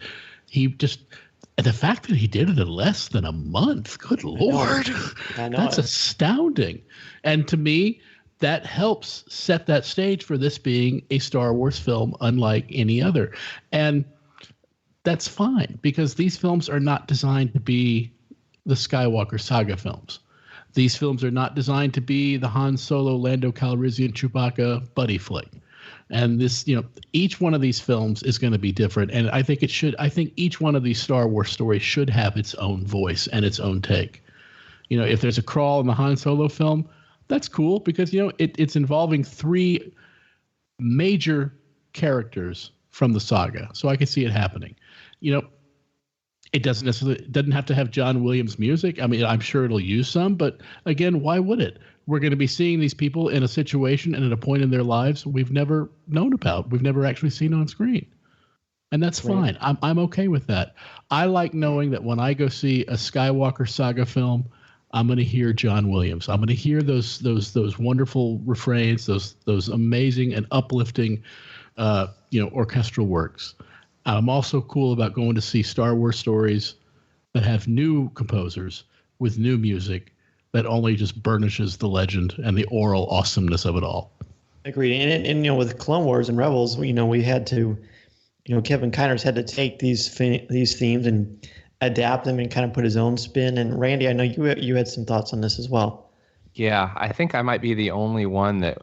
the fact that he did it in less than a month, good Lord, I know that's astounding. And to me, that helps set that stage for this being a Star Wars film unlike any other. And that's fine, because these films are not designed to be the Skywalker saga films. These films are not designed to be the Han Solo, Lando Calrissian, Chewbacca buddy flick. And this, each one of these films is going to be different. And I think each one of these Star Wars stories should have its own voice and its own take. If there's a crawl in the Han Solo film, that's cool, because, it's involving 3 major characters from the saga. So I can see it happening. It doesn't have to have John Williams music. I mean, I'm sure it'll use some, but again, why would it? We're going to be seeing these people in a situation and at a point in their lives we've never known about. We've never actually seen on screen. And that's fine. I'm okay with that. I like knowing that when I go see a Skywalker saga film, I'm going to hear John Williams. I'm going to hear those wonderful refrains, those amazing and uplifting, orchestral works. I'm also cool about going to see Star Wars stories that have new composers with new music that only just burnishes the legend and the oral awesomeness of it all. Agreed. And with Clone Wars and Rebels, we had to, Kevin Kiner's had to take these themes and adapt them and kind of put his own spin. And Randy, I know you had some thoughts on this as well. Yeah, I think I might be the only one that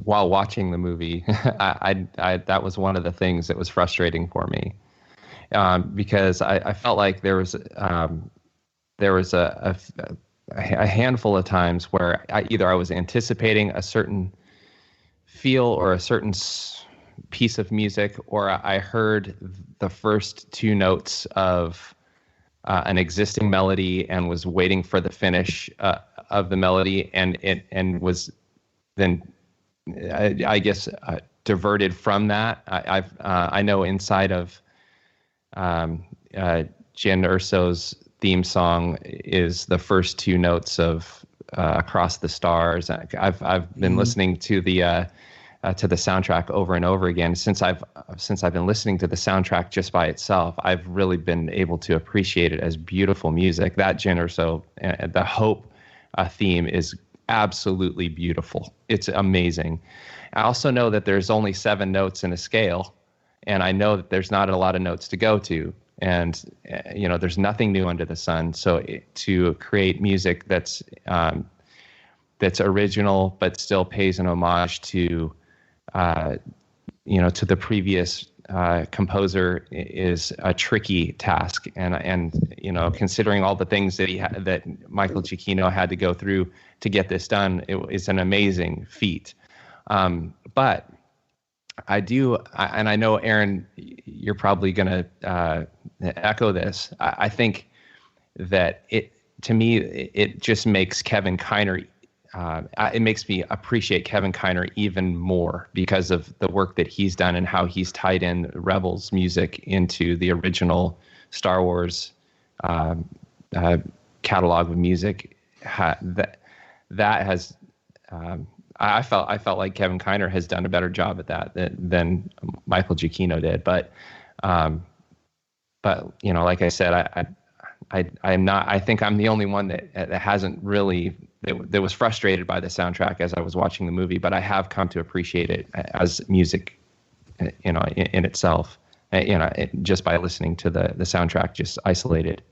while watching the movie, I that was one of the things that was frustrating for me, because I felt like there was a handful of times where I was anticipating a certain feel or a certain piece of music, or I heard the first 2 notes of an existing melody and was waiting for the finish of the melody, and was then I guess diverted from that. I know inside of Jyn Erso's theme song is the first 2 notes of Across the Stars. I've been listening to the soundtrack over and over again. Since I've been listening to the soundtrack just by itself, I've really been able to appreciate it as beautiful music. That Jyn Erso, the Hope theme is absolutely beautiful. It's amazing. I also know that there's only 7 notes in a scale, and I know that there's not a lot of notes to go to, and there's nothing new under the sun. So to create music that's original but still pays an homage to to the previous composer is a tricky task, and considering all the things that Michael Giacchino had to go through to get this done, it's an amazing feat. But I do, and I know, Aaron, you're probably going to echo this. I think that to me, it just makes Kevin Kiner. It makes me appreciate Kevin Kiner even more because of the work that he's done and how he's tied in Rebels music into the original Star Wars catalog of music. That has, I felt like Kevin Kiner has done a better job at that than Michael Giacchino did. But like I said, I'm not. I think I'm the only one that hasn't really that was frustrated by the soundtrack as I was watching the movie. But I have come to appreciate it as music, in itself. Just by listening to the soundtrack, just isolated.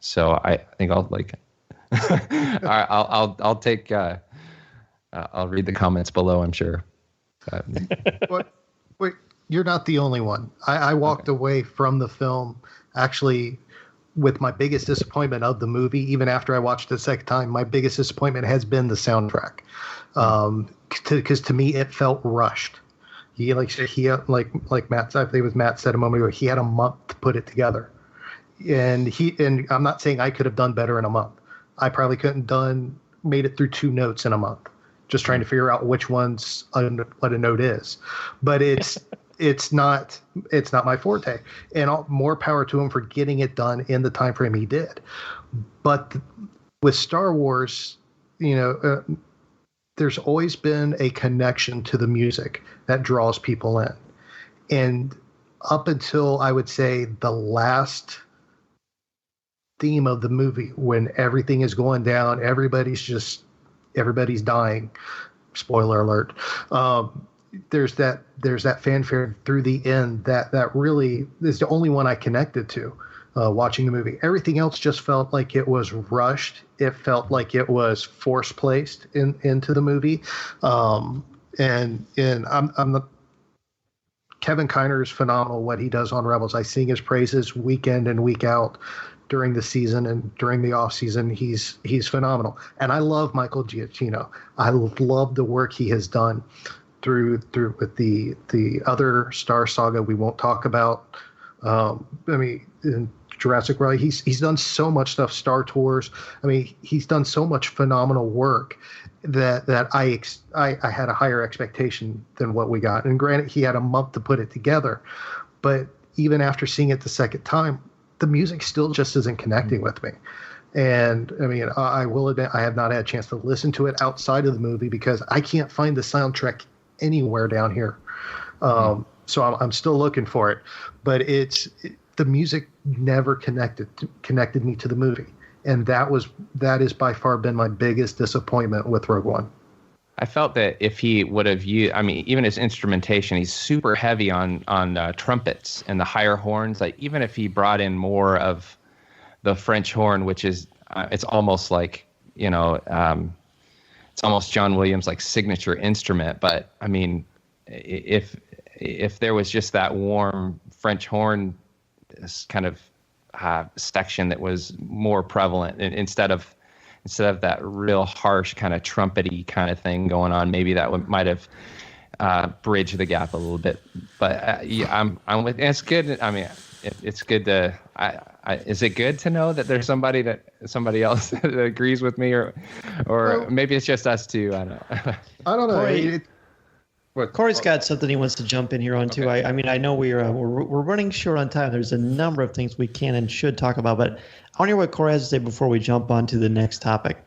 So I think I'll like. I'll take. I'll read the comments below, I'm sure. Wait, you're not the only one. I walked away from the film actually with my biggest disappointment of the movie. Even after I watched it the second time, my biggest disappointment has been the soundtrack. Because to me, it felt rushed. Like Matt, I think it was Matt said a moment ago, he had a month to put it together. and I'm not saying I could have done better in a month. I probably made it through 2 notes in a month, just trying to figure out which ones what a note is. But it's not my forte, and more power to him for getting it done in the time frame he did. But with Star Wars, there's always been a connection to the music that draws people in, and up until I would say the last theme of the movie, when everything is going down, everybody's dying. Spoiler alert. There's that fanfare through the end that really is the only one I connected to watching the movie. Everything else just felt like it was rushed. It felt like it was force placed into the movie. And I'm the Kevin Kiner is phenomenal. What he does on Rebels, I sing his praises week in and week out during the season and during the off season. He's phenomenal, and I love Michael Giacchino. I love the work he has done through with the other Star Saga we won't talk about. In Jurassic World, he's done so much stuff. Star Tours. He's done so much phenomenal work that I had a higher expectation than what we got. And granted, he had a month to put it together, but even after seeing it the second time, the music still just isn't connecting with me. And I will admit, I have not had a chance to listen to it outside of the movie because I can't find the soundtrack anywhere down here. So I'm still looking for it, but the music never connected me to the movie. And that is by far been my biggest disappointment with Rogue One. I felt that if he would have used, even his instrumentation, he's super heavy on trumpets and the higher horns. Like even if he brought in more of the French horn, which is, it's almost like, it's almost John Williams' like signature instrument. But if there was just that warm French horn kind of section that was more prevalent instead of that real harsh kind of trumpety kind of thing going on, maybe that might have bridged the gap a little bit. But I'm with. It's good. It's good to. Is it good to know that there's somebody else that agrees with me, or maybe it's just us two? I don't know. Corey's got something he wants to jump in here on too. I know we're running short on time. There's a number of things we can and should talk about, but I want to hear what Corey has to say before we jump on to the next topic.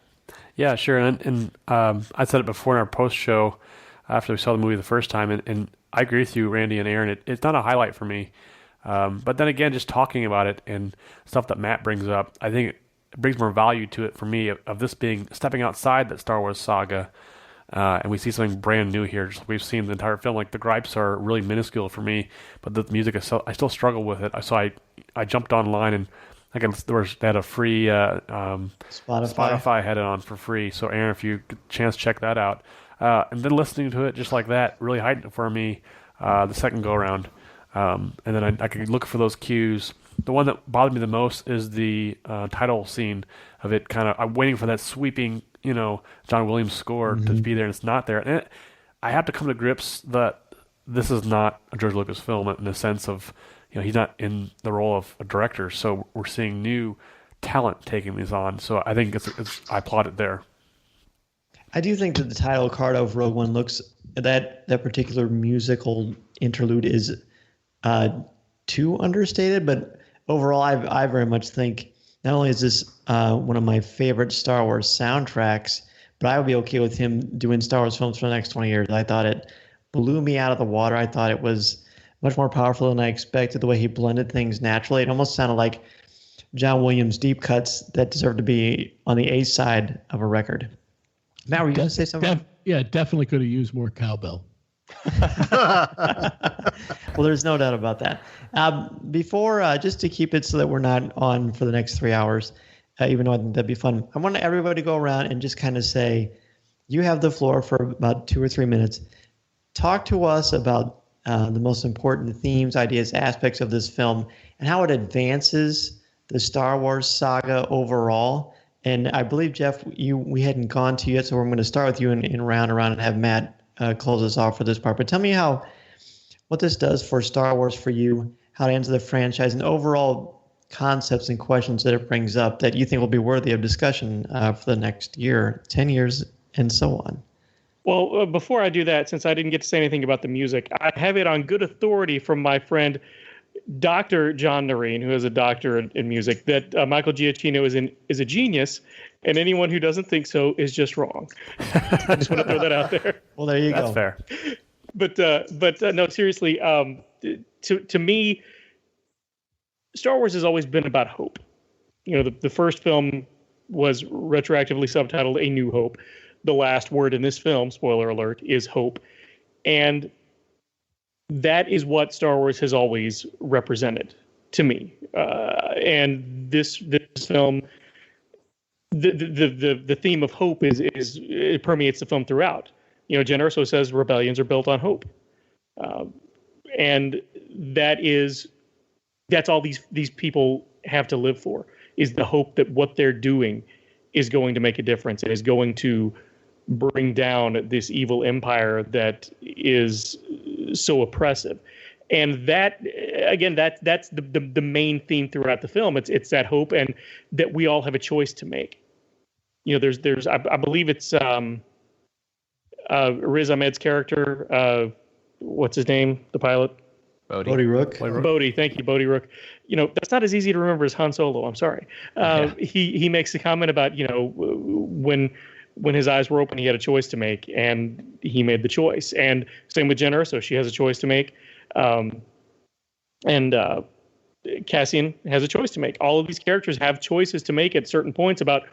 Yeah, sure. And I said it before in our post show after we saw the movie the first time, and I agree with you, Randy and Aaron. It's not a highlight for me, but then again, just talking about it and stuff that Matt brings up, I think it brings more value to it for me of this being stepping outside that Star Wars saga. And we see something brand new here. Just like we've seen the entire film. Like the gripes are really minuscule for me, but the music I still struggle with it. So I jumped online and they had a free Spotify had it on for free. So Aaron, if you get a chance, check that out. And then listening to it just like that really heightened it for me the second go around. And then I could look for those cues. The one that bothered me the most is the title scene of it. I'm waiting for that sweeping, John Williams score to be there, and it's not there. And I have to come to grips that this is not a George Lucas film in the sense of, he's not in the role of a director. So we're seeing new talent taking these on. So I think I applaud it there. I do think that the title card of Rogue One looks that particular musical interlude is too understated, but overall, I very much think not only is this one of my favorite Star Wars soundtracks, but I would be okay with him doing Star Wars films for the next 20 years. I thought it blew me out of the water. I thought it was much more powerful than I expected, the way he blended things naturally. It almost sounded like John Williams' deep cuts that deserved to be on the A side of a record. Matt, were you going to say something? Definitely could have used more cowbell. Well, there's no doubt about that. Before, just to keep it so that we're not on for the next 3 hours, even though I think that'd be fun, I want everybody to go around and just kind of say, you have the floor for about 2 or 3 minutes. Talk to us about the most important themes, ideas, aspects of this film, and how it advances the Star Wars saga overall. And I believe, Jeff, we hadn't gone to yet, so we're going to start with you in round around and have Matt close us off for this part. But tell me what this does for Star Wars for you, how it ends the franchise, and overall concepts and questions that it brings up that you think will be worthy of discussion for the next year, 10 years, and so on? Well, before I do that, since I didn't get to say anything about the music, I have it on good authority from my friend Dr. John Noreen, who is a doctor in music, that Michael Giacchino is a genius, and anyone who doesn't think so is just wrong. I just want to throw that out there. Well, there you That's go. fair. But no, seriously, to me, Star Wars has always been about hope. You know, the first film was retroactively subtitled A New Hope. The last word in this film, spoiler alert, is hope. And that is what Star Wars has always represented to me. And this film, the theme of hope is it permeates the film throughout. You know, Jen Erso says rebellions are built on hope. And that's all these people have to live for, is the hope that what they're doing is going to make a difference and is going to bring down this evil empire that is so oppressive. And that, again, that's the main theme throughout the film. It's that hope, and that we all have a choice to make. You know, there's I believe it's Riz Ahmed's character, what's his name, the pilot? Bodhi Rook. Bodhi, thank you, Bodhi Rook. You know, that's not as easy to remember as Han Solo. I'm sorry. He makes a comment about, you know, when his eyes were open, he had a choice to make, and he made the choice. And same with Jen Erso, she has a choice to make, and Cassian has a choice to make. All of these characters have choices to make at certain points about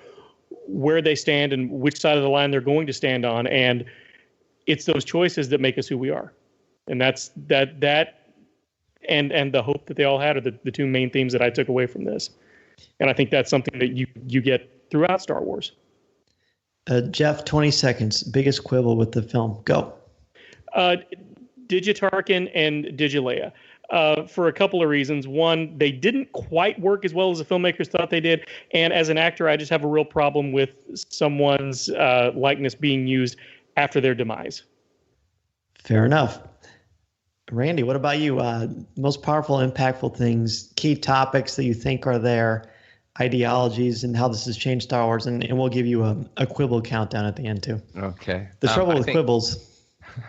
where they stand and which side of the line they're going to stand on, and it's those choices that make us who we are. And that's that. And the hope that they all had are the two main themes that I took away from this. And I think that's something that you get throughout Star Wars. Jeff, 20 seconds. Biggest quibble with the film. Go. Digitarkin and Digileia. For a couple of reasons. One, they didn't quite work as well as the filmmakers thought they did. And as an actor, I just have a real problem with someone's likeness being used after their demise. Fair enough. Randy, what about you? Most powerful, impactful things, key topics that you think are there, ideologies, and how this has changed Star Wars. And we'll give you a quibble countdown at the end, too. Okay. The trouble with quibbles.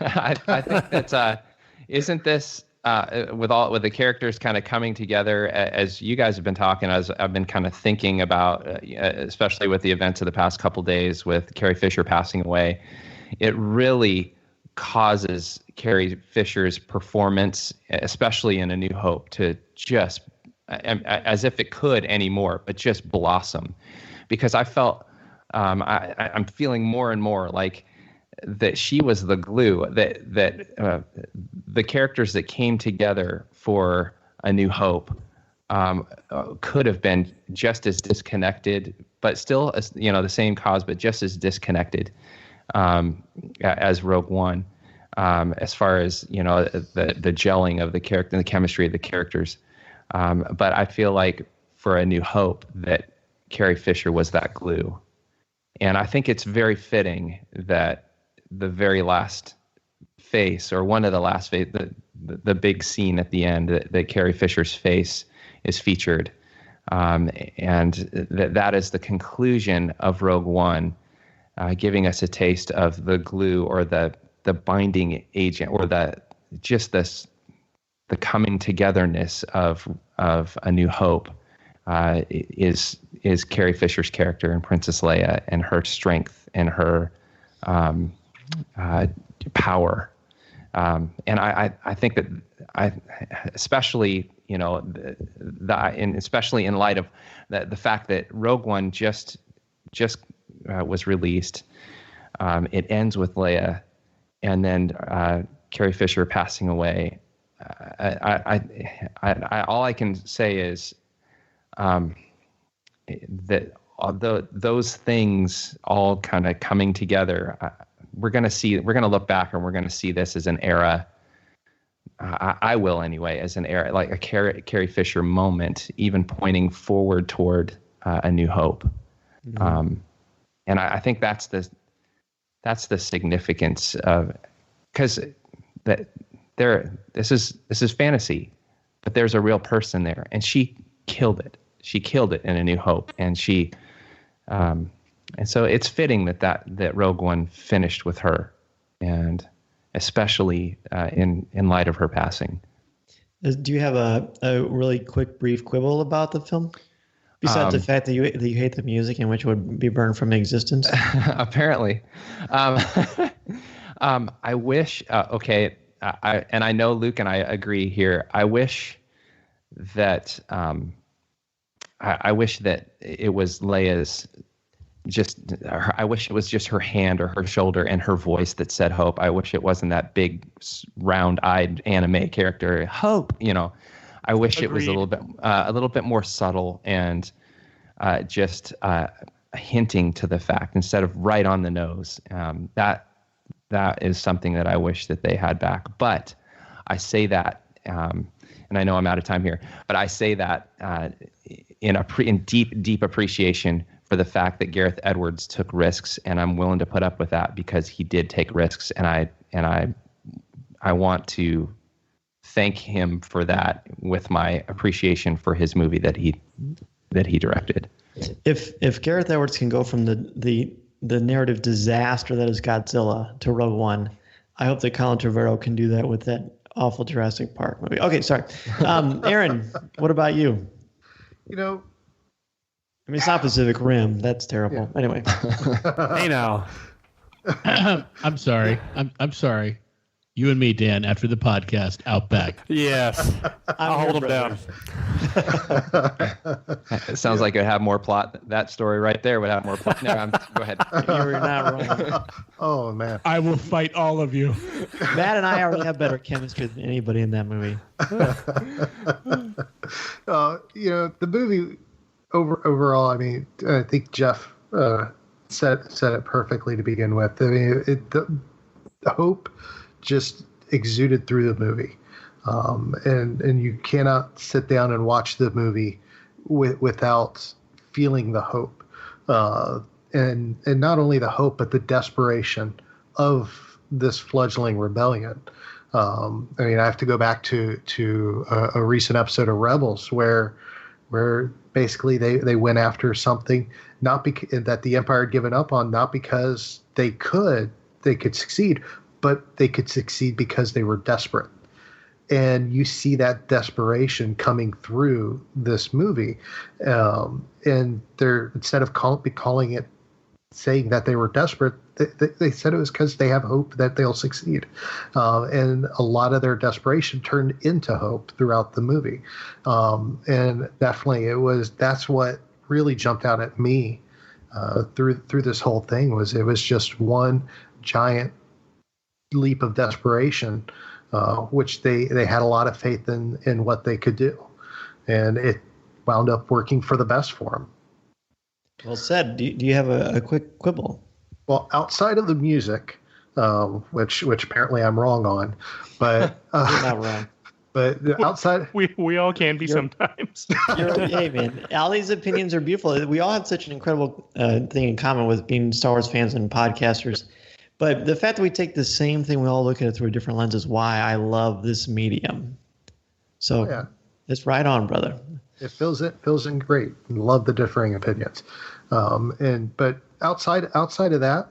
I think that isn't this with the characters kind of coming together, as you guys have been talking, as I've been kind of thinking about, especially with the events of the past couple days with Carrie Fisher passing away, it really causes Carrie Fisher's performance, especially in A New Hope, to just, as if it could anymore, but just blossom. Because I felt, I'm feeling more and more like that she was the glue, that the characters that came together for A New Hope could have been just as disconnected, but still, the same cause, but just as disconnected as Rogue One, as far as the gelling of the character and the chemistry of the characters. But I feel like for A New Hope that Carrie Fisher was that glue, and I think it's very fitting that the very last face, or one of the last face, the big scene at the end, that Carrie Fisher's face is featured, and that is the conclusion of Rogue One. Giving us a taste of the glue, or the binding agent, or the coming togetherness of A New Hope, is Carrie Fisher's character and Princess Leia, and her strength and her power. And I think that especially especially in light of the fact that Rogue One just was released. It ends with Leia, and then Carrie Fisher passing away. All I can say is that although those things all kind of coming together, we're going to look back and we're going to see this as an era. I will anyway, as an era, like a Carrie Fisher moment, even pointing forward toward A New Hope. Mm-hmm. And I think that's the significance of, because this is fantasy, but there's a real person there, and she killed it. She killed it in A New Hope, and and so it's fitting that Rogue One finished with her, and especially in light of her passing. Do you have a really quick, brief quibble about the film? Besides the fact that you hate the music in which it would be burned from existence? Apparently. I wish, and I know Luke and I agree here. I wish that I wish that it was Leia's I wish it was just her hand or her shoulder and her voice that said hope. I wish it wasn't that big round-eyed anime character, hope, I wish Agreed. It was a little bit more subtle and just hinting to the fact instead of right on the nose. That is something that I wish that they had back. But I say that, and I know I'm out of time here, but I say that in deep appreciation for the fact that Gareth Edwards took risks, and I'm willing to put up with that because he did take risks, and I want to thank him for that with my appreciation for his movie that he directed. If Gareth Edwards can go from the narrative disaster that is Godzilla to Rogue One, I hope that Colin Trevorrow can do that with that awful Jurassic Park movie. Okay, sorry. Aaron, what about you? I mean, it's not Pacific Rim. That's terrible. Yeah. Anyway. Hey now. I'm sorry. I'm sorry. You and me, Dan, after the podcast, out back. Yes. I'll hold him down. It sounds like it would have more plot. That story right there would have more plot. No, go ahead. You're not wrong. Oh, man. I will fight all of you. Matt and I already have better chemistry than anybody in that movie. The movie overall, I mean, I think Jeff said it perfectly to begin with. I mean, the hope just exuded through the movie, and you cannot sit down and watch the movie without feeling the hope, and not only the hope but the desperation of this fledgling rebellion. I mean, I have to go back to a recent episode of Rebels where basically they went after something that the Empire had given up on, not because they could succeed, but they could succeed because they were desperate. And you see that desperation coming through this movie. And they're, instead of saying that they were desperate, they said it was because they have hope that they'll succeed. And a lot of their desperation turned into hope throughout the movie. And definitely that's what really jumped out at me through this whole thing. It was just one giant leap of desperation, which they had a lot of faith in what they could do, and it wound up working for the best for them. Well said. Do you have a quick quibble? Well, outside of the music, which apparently I'm wrong on, but you're not wrong. But outside, we all can be sometimes. Hey man, all these opinions are beautiful. We all have such an incredible thing in common with being Star Wars fans and podcasters. But the fact that we take the same thing, we all look at it through a different lens, is why I love this medium. So It's right on, brother. It fills in great. Love the differing opinions. But outside of that,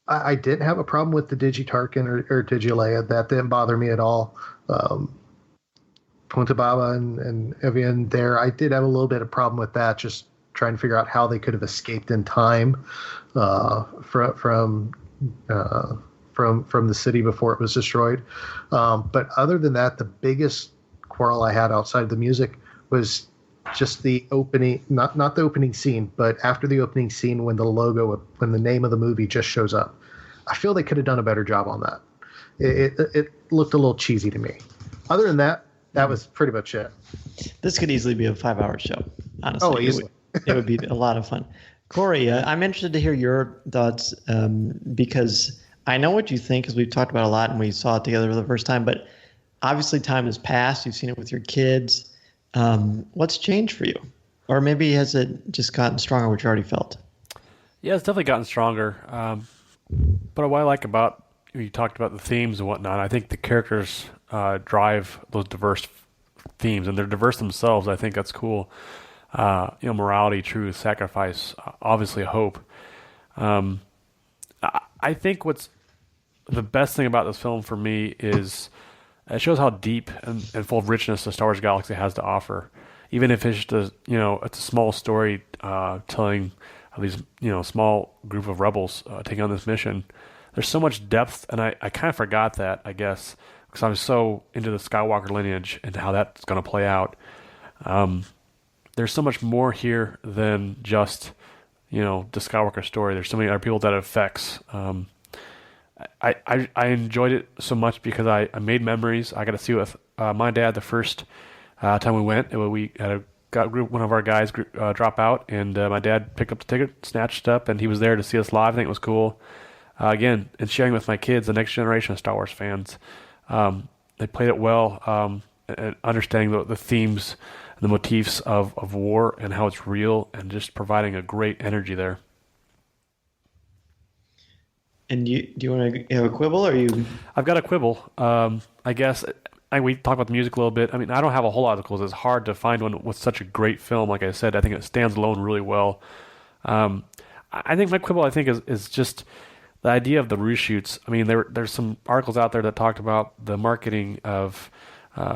I didn't have a problem with the Digi-Tarkin or Digi-Leia. That didn't bother me at all. Punta Baba and Evian there, I did have a little bit of problem with that, just trying to figure out how they could have escaped in time from the city before it was destroyed. But other than that, the biggest quarrel I had outside of the music was just the opening, not the opening scene, but after the opening scene when when the name of the movie just shows up. I feel they could have done a better job on that. It looked a little cheesy to me. Other than that, that was pretty much it. This could easily be a 5-hour show, honestly. Oh, easily. It would be a lot of fun. Corey, I'm interested to hear your thoughts because I know what you think, because we've talked about it a lot and we saw it together for the first time, but obviously time has passed. You've seen it with your kids. What's changed for you? Or maybe has it just gotten stronger, which you already felt? Yeah, it's definitely gotten stronger. But what I like about, you talked about the themes and whatnot, I think the characters drive those diverse themes, and they're diverse themselves. I think that's cool. Morality, truth, sacrifice, obviously hope. I think what's the best thing about this film for me is it shows how deep and full of richness the Star Wars galaxy has to offer. Even if it's just it's a small story telling of these small group of rebels taking on this mission. There's so much depth, and I kind of forgot that, I guess, because I was so into the Skywalker lineage and how that's going to play out. There's so much more here than just the Skywalker story. There's so many other people that it affects. I enjoyed it so much because I made memories. I got to see it with my dad the first time we went. We had one of our guys drop out, and my dad picked up the ticket, snatched it up, and he was there to see us live. I think it was cool. Again, and sharing with my kids, the next generation of Star Wars fans. They played it well, and understanding the themes and the motifs of war and how it's real, and just providing a great energy there. And do you want to have a quibble, or you? I've got a quibble. I guess we talked about the music a little bit. I mean, I don't have a whole lot of quibbles. It's hard to find one with such a great film. Like I said, I think it stands alone really well. I think my quibble, is just the idea of the reshoots. I mean, there's some articles out there that talked about the marketing of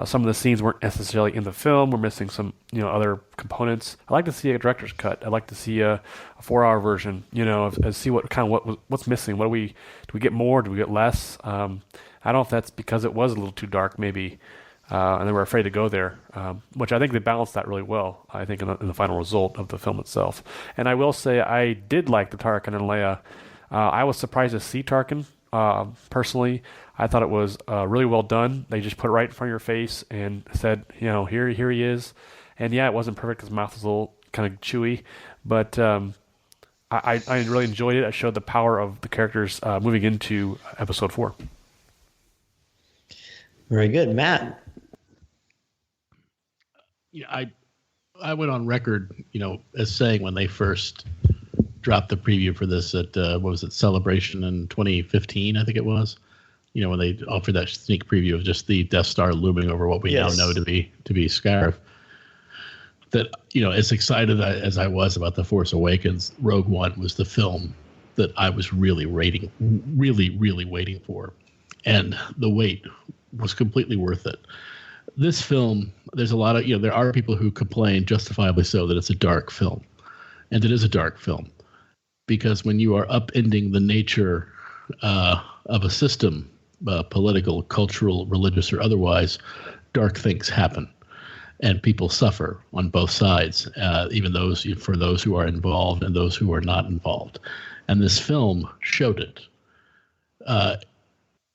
some of the scenes weren't necessarily in the film. We're missing some, other components. I'd like to see a director's cut. I'd like to see a 4-hour version, see what's missing. Do we get more? Do we get less? I don't know if that's because it was a little too dark, maybe, and they were afraid to go there, which I think they balanced that really well, I think, in the final result of the film itself. And I will say I did like the Tarkin and Leia. I was surprised to see Tarkin, personally. I thought it was really well done. They just put it right in front of your face and said, here he is. And yeah, it wasn't perfect because his mouth was a little kind of chewy, but I really enjoyed it. It showed the power of the characters moving into Episode 4. Very good, Matt. Yeah, I went on record, as saying when they first dropped the preview for this at Celebration in 2015, I think it was. When they offered that sneak preview of just the Death Star looming over what we now know to be Scarif. That, as excited as I was about The Force Awakens, Rogue One was the film that I was really waiting for. And the wait was completely worth it. This film, there's a lot of, there are people who complain, justifiably so, that it's a dark film. And it is a dark film. Because when you are upending the nature of a system, political, cultural, religious, or otherwise, dark things happen. And people suffer on both sides, even for those who are involved and those who are not involved. And this film showed it.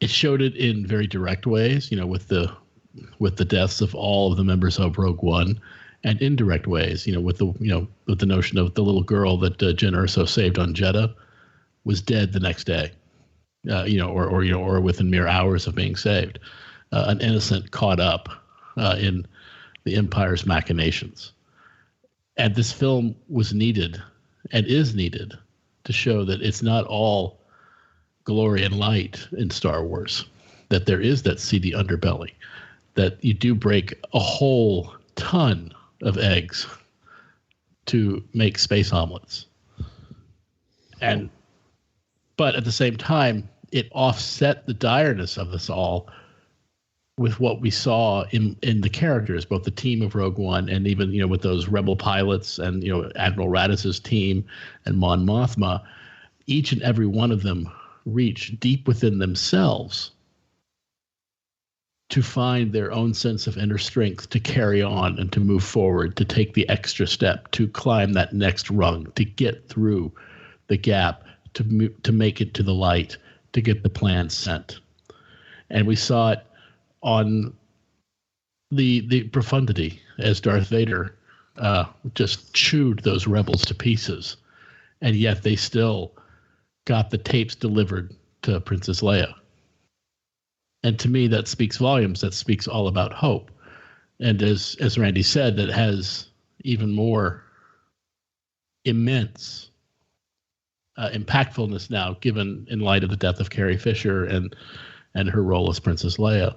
It showed it in very direct ways, with the deaths of all of the members of Rogue One, and indirect ways, with the notion of the little girl that Jyn Erso saved on Jeddah was dead the next day, or within mere hours of being saved, an innocent caught up in the Empire's machinations. And this film was needed and is needed to show that it's not all glory and light in Star Wars, that there is that seedy underbelly, that you do break a whole ton of eggs to make space omelets. But at the same time, it offset the direness of this all with what we saw in the characters, both the team of Rogue One and even, with those rebel pilots and, Admiral Radiss's team and Mon Mothma. Each and every one of them reach deep within themselves to find their own sense of inner strength to carry on and to move forward, to take the extra step, to climb that next rung, to get through the gap, to make it to the light, to get the plan sent. And we saw it on the profundity as Darth Vader just chewed those rebels to pieces, and yet they still got the tapes delivered to Princess Leia. And to me, that speaks volumes. That speaks all about hope. And as Randy said, that has even more immense impactfulness now, given in light of the death of Carrie Fisher and her role as Princess Leia.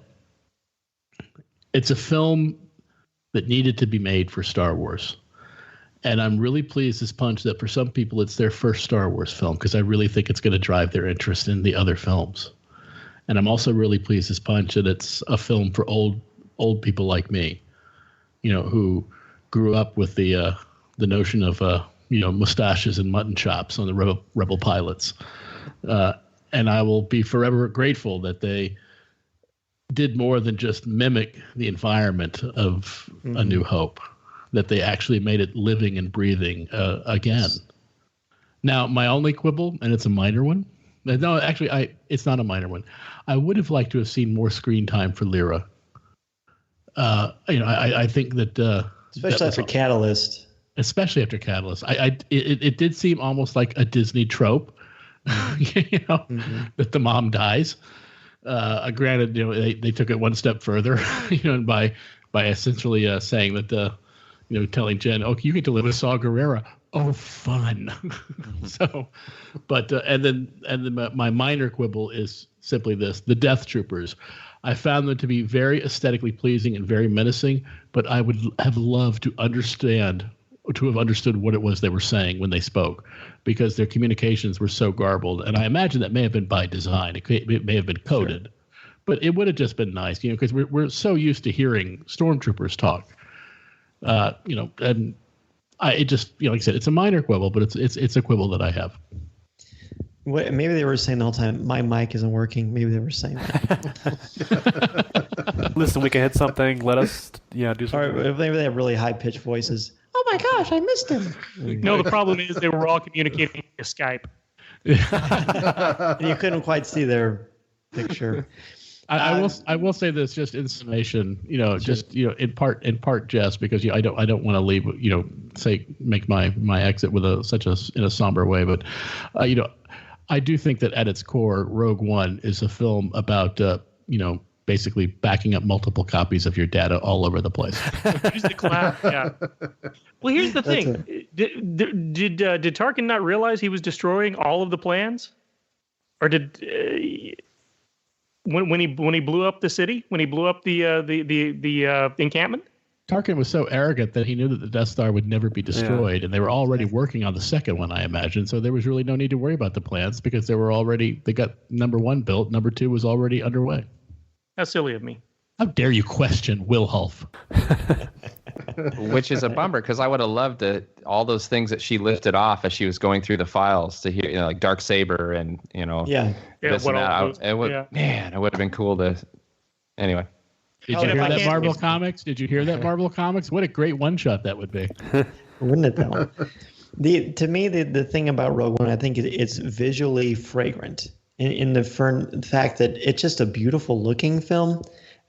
It's a film that needed to be made for Star Wars. And I'm really pleased as punch that for some people it's their first Star Wars film, because I really think it's going to drive their interest in the other films. And I'm also really pleased as punch that it's a film for old people like me, who grew up with the notion of mustaches and mutton chops on the rebel pilots. And I will be forever grateful that they did more than just mimic the environment of A New Hope, that they actually made it living and breathing again. Now, my only quibble, and it's a minor one. No, actually, it's not a minor one. I would have liked to have seen more screen time for Lyra. I think that especially after Catalyst. Especially after Catalyst, it did seem almost like a Disney trope, that the mom dies. Granted, they took it one step further, by essentially saying that, telling Jen, "Oh, you get to live with Saw Gerrera." Oh, fun. So, but and then my minor quibble is simply this: the Death Troopers. I found them to be very aesthetically pleasing and very menacing, but I would have loved to have understood what it was they were saying when they spoke, because their communications were so garbled. And I imagine that may have been by design. It may have been coded, sure. But it would have just been nice, because we're so used to hearing stormtroopers talk, and it just, like I said, it's a minor quibble, but it's a quibble that I have. Maybe they were saying the whole time, my mic isn't working. Maybe they were saying that. Listen, we can hit something. Let us, do something. Or maybe they have really high-pitched voices. Oh my gosh, I missed him. No, the problem is they were all communicating via Skype. And you couldn't quite see their picture. I will say this just in summation, just in part jest, because I don't want to leave, make my exit with in a somber way, but I do think that at its core, Rogue One is a film about basically backing up multiple copies of your data all over the place. Use the cloud. Yeah. Well, here's the thing: did Tarkin not realize he was destroying all of the plans, or did when he blew up the city, when he blew up the encampment? Tarkin was so arrogant that he knew that the Death Star would never be destroyed, and they were already working on the second one, I imagine. So there was really no need to worry about the plans, because they got number 1 built, number 2 was already underway. That's silly of me. How dare you question Wilhulf? Which is a bummer, because I would have loved all those things that she lifted off as she was going through the files to hear, like Darksaber and this and that. It would have been cool to. Anyway. Did you hear that, Marvel Comics? Did you hear that, Marvel Comics? What a great one-shot that would be. Wouldn't it, though? To me, the thing about Rogue One, I think it's visually fragrant in the fact that it's just a beautiful-looking film.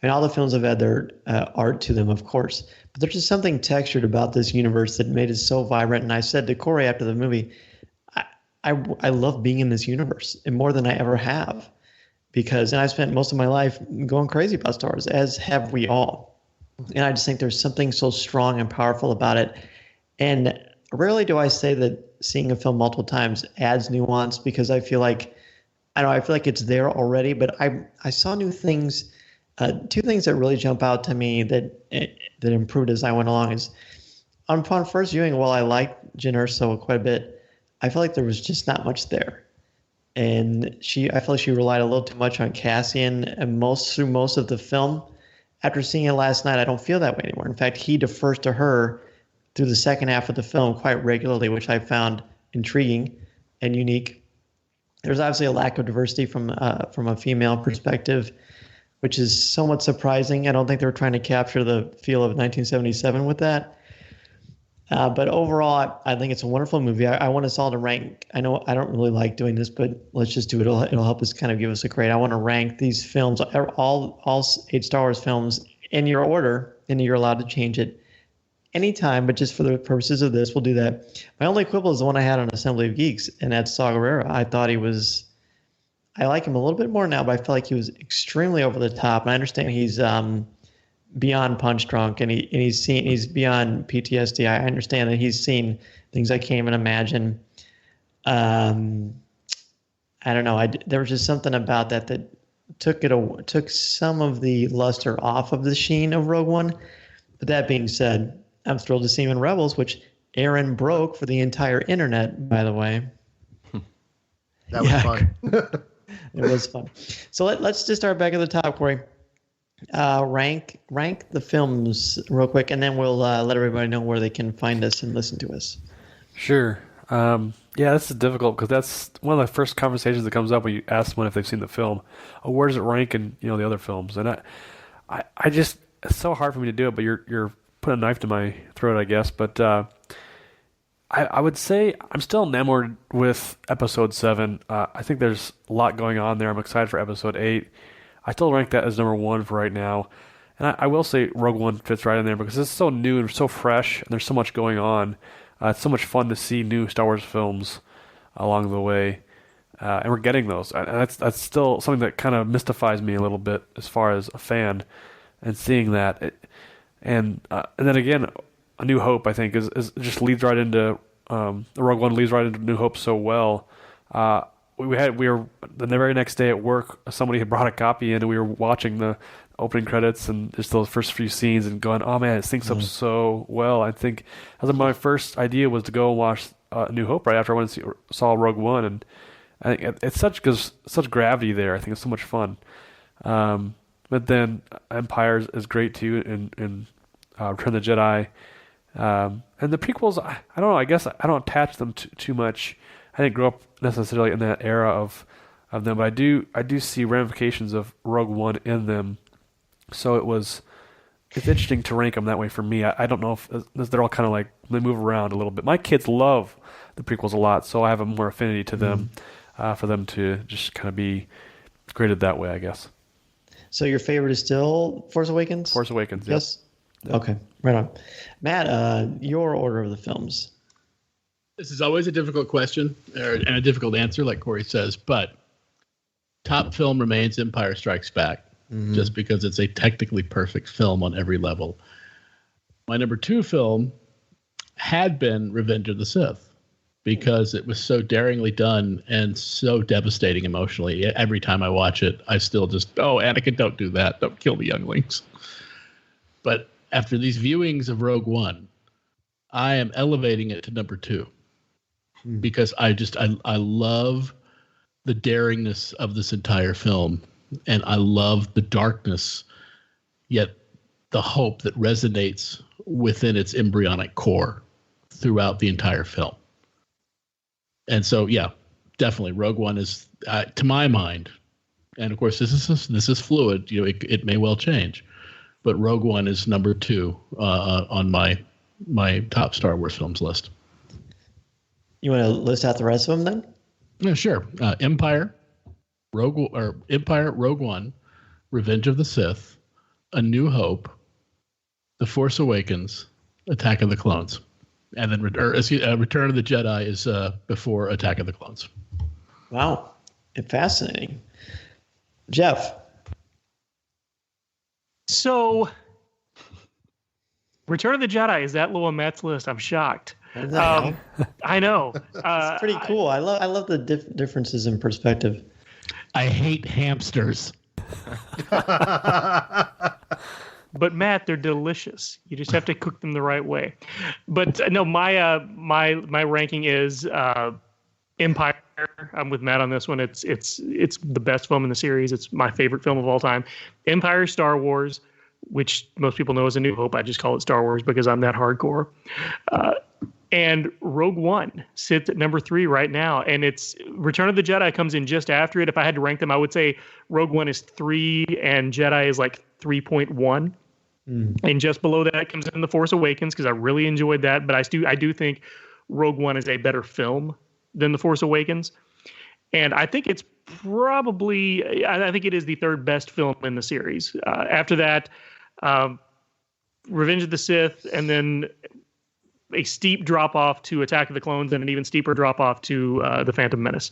And all the films have had their art to them, of course. But there's just something textured about this universe that made it so vibrant. And I said to Corey after the movie, I love being in this universe, and more than I ever have. And I spent most of my life going crazy about Star Wars, as have we all. And I just think there's something so strong and powerful about it. And rarely do I say that seeing a film multiple times adds nuance, because I feel like it's there already. But I saw new things. 2 things that really jump out to me that improved as I went along is, upon first viewing, while I liked Jyn Erso quite a bit, I felt like there was just not much there. And I felt like she relied a little too much on Cassian through most of the film. After seeing it last night, I don't feel that way anymore. In fact, he defers to her through the second half of the film quite regularly, which I found intriguing and unique. There's obviously a lack of diversity from a female perspective, which is somewhat surprising. I don't think they were trying to capture the feel of 1977 with that. But overall, I think it's a wonderful movie. I want us all to rank. I know I don't really like doing this, but let's just do it. It'll help us kind of give us a grade. I want to rank these films, all 8 Star Wars films, in your order, and you're allowed to change it anytime. But just for the purposes of this, we'll do that. My only quibble is the one I had on Assembly of Geeks, and that's Saw Gerrera. I thought I like him a little bit more now, but I feel like he was extremely over the top. And I understand he's beyond punch drunk, and he's beyond PTSD. I understand that he's seen things I can't even imagine. I don't know. There was just something about that took some of the luster off of the sheen of Rogue One. But that being said, I'm thrilled to see him in Rebels, which Aaron broke for the entire internet, by the way. That was fun. It was fun. So let's just start back at the top, Corey. Rank the films real quick, and then we'll let everybody know where they can find us and listen to us. Sure. Yeah, this is difficult because that's one of the first conversations that comes up when you ask someone if they've seen the film. Oh, where does it rank in the other films? And I just, it's so hard for me to do it. But you're putting a knife to my throat, I guess. But I would say I'm still enamored with Episode 7. I think there's a lot going on there. I'm excited for Episode 8. I still rank that as number 1 for right now. And I will say Rogue One fits right in there because it's so new and so fresh, and there's so much going on. It's so much fun to see new Star Wars films along the way, and we're getting those. And that's still something that kind of mystifies me a little bit as far as a fan, and seeing that. And then again, A New Hope, I think, is just leads right into Rogue One leads right into New Hope so well. We were the very next day at work. Somebody had brought a copy in, and we were watching the opening credits and just those first few scenes and going, oh man, it syncs up so well. I think my first idea was to go and watch New Hope right after I went and saw Rogue One, and I think it's such gravity there. I think it's so much fun. But then Empire is great too, and Return of the Jedi, and the prequels. I don't know. I guess I don't attach them too much. I didn't grow up necessarily in that era of them, but I do see ramifications of Rogue One in them. So it's interesting to rank them that way for me. I don't know if they're all kind of like, they move around a little bit. My kids love the prequels a lot, so I have a more affinity to them, for them to just kind of be graded that way, I guess. So your favorite is still Force Awakens? Force Awakens, yes. Yep. Okay, right on. Matt, your order of the films. This is always a difficult question and a difficult answer, like Corey says, but top film remains Empire Strikes Back. Just because it's a technically perfect film on every level. My number 2 film had been Revenge of the Sith because it was so daringly done and so devastating emotionally. Every time I watch it, I still just, Anakin, don't do that. Don't kill the younglings. But after these viewings of Rogue One, I am elevating it to number 2 because I love the daringness of this entire film. And I love the darkness, yet the hope that resonates within its embryonic core throughout the entire film. And so, yeah, definitely Rogue One is, to my mind, and of course this is fluid. It may well change, but Rogue One is number 2 on my top Star Wars films list. You want to list out the rest of them then? Yeah, sure. Empire, Rogue One, Revenge of the Sith, A New Hope, The Force Awakens, Attack of the Clones, and then Return of the Jedi is before Attack of the Clones. Wow, fascinating. Jeff. So, Return of the Jedi, is that low on Matt's list? I'm shocked. I know. It's pretty cool. I love the differences in perspective. I hate hamsters. But Matt, they're delicious. You just have to cook them the right way. But no, my ranking is Empire. I'm with Matt on this one. It's the best film in the series. It's my favorite film of all time. Empire, Star Wars, which most people know as A New Hope. I just call it Star Wars because I'm that hardcore. And Rogue One sits at number 3 right now. And it's Return of the Jedi comes in just after it. If I had to rank them, I would say Rogue One is 3 and Jedi is like 3.1. And just below that comes in The Force Awakens because I really enjoyed that. But I do think Rogue One is a better film than The Force Awakens. And I think it's probably, I think it is the 3rd best film in the series. After that, Revenge of the Sith, and then a steep drop off to Attack of the Clones, and an even steeper drop off to The Phantom Menace.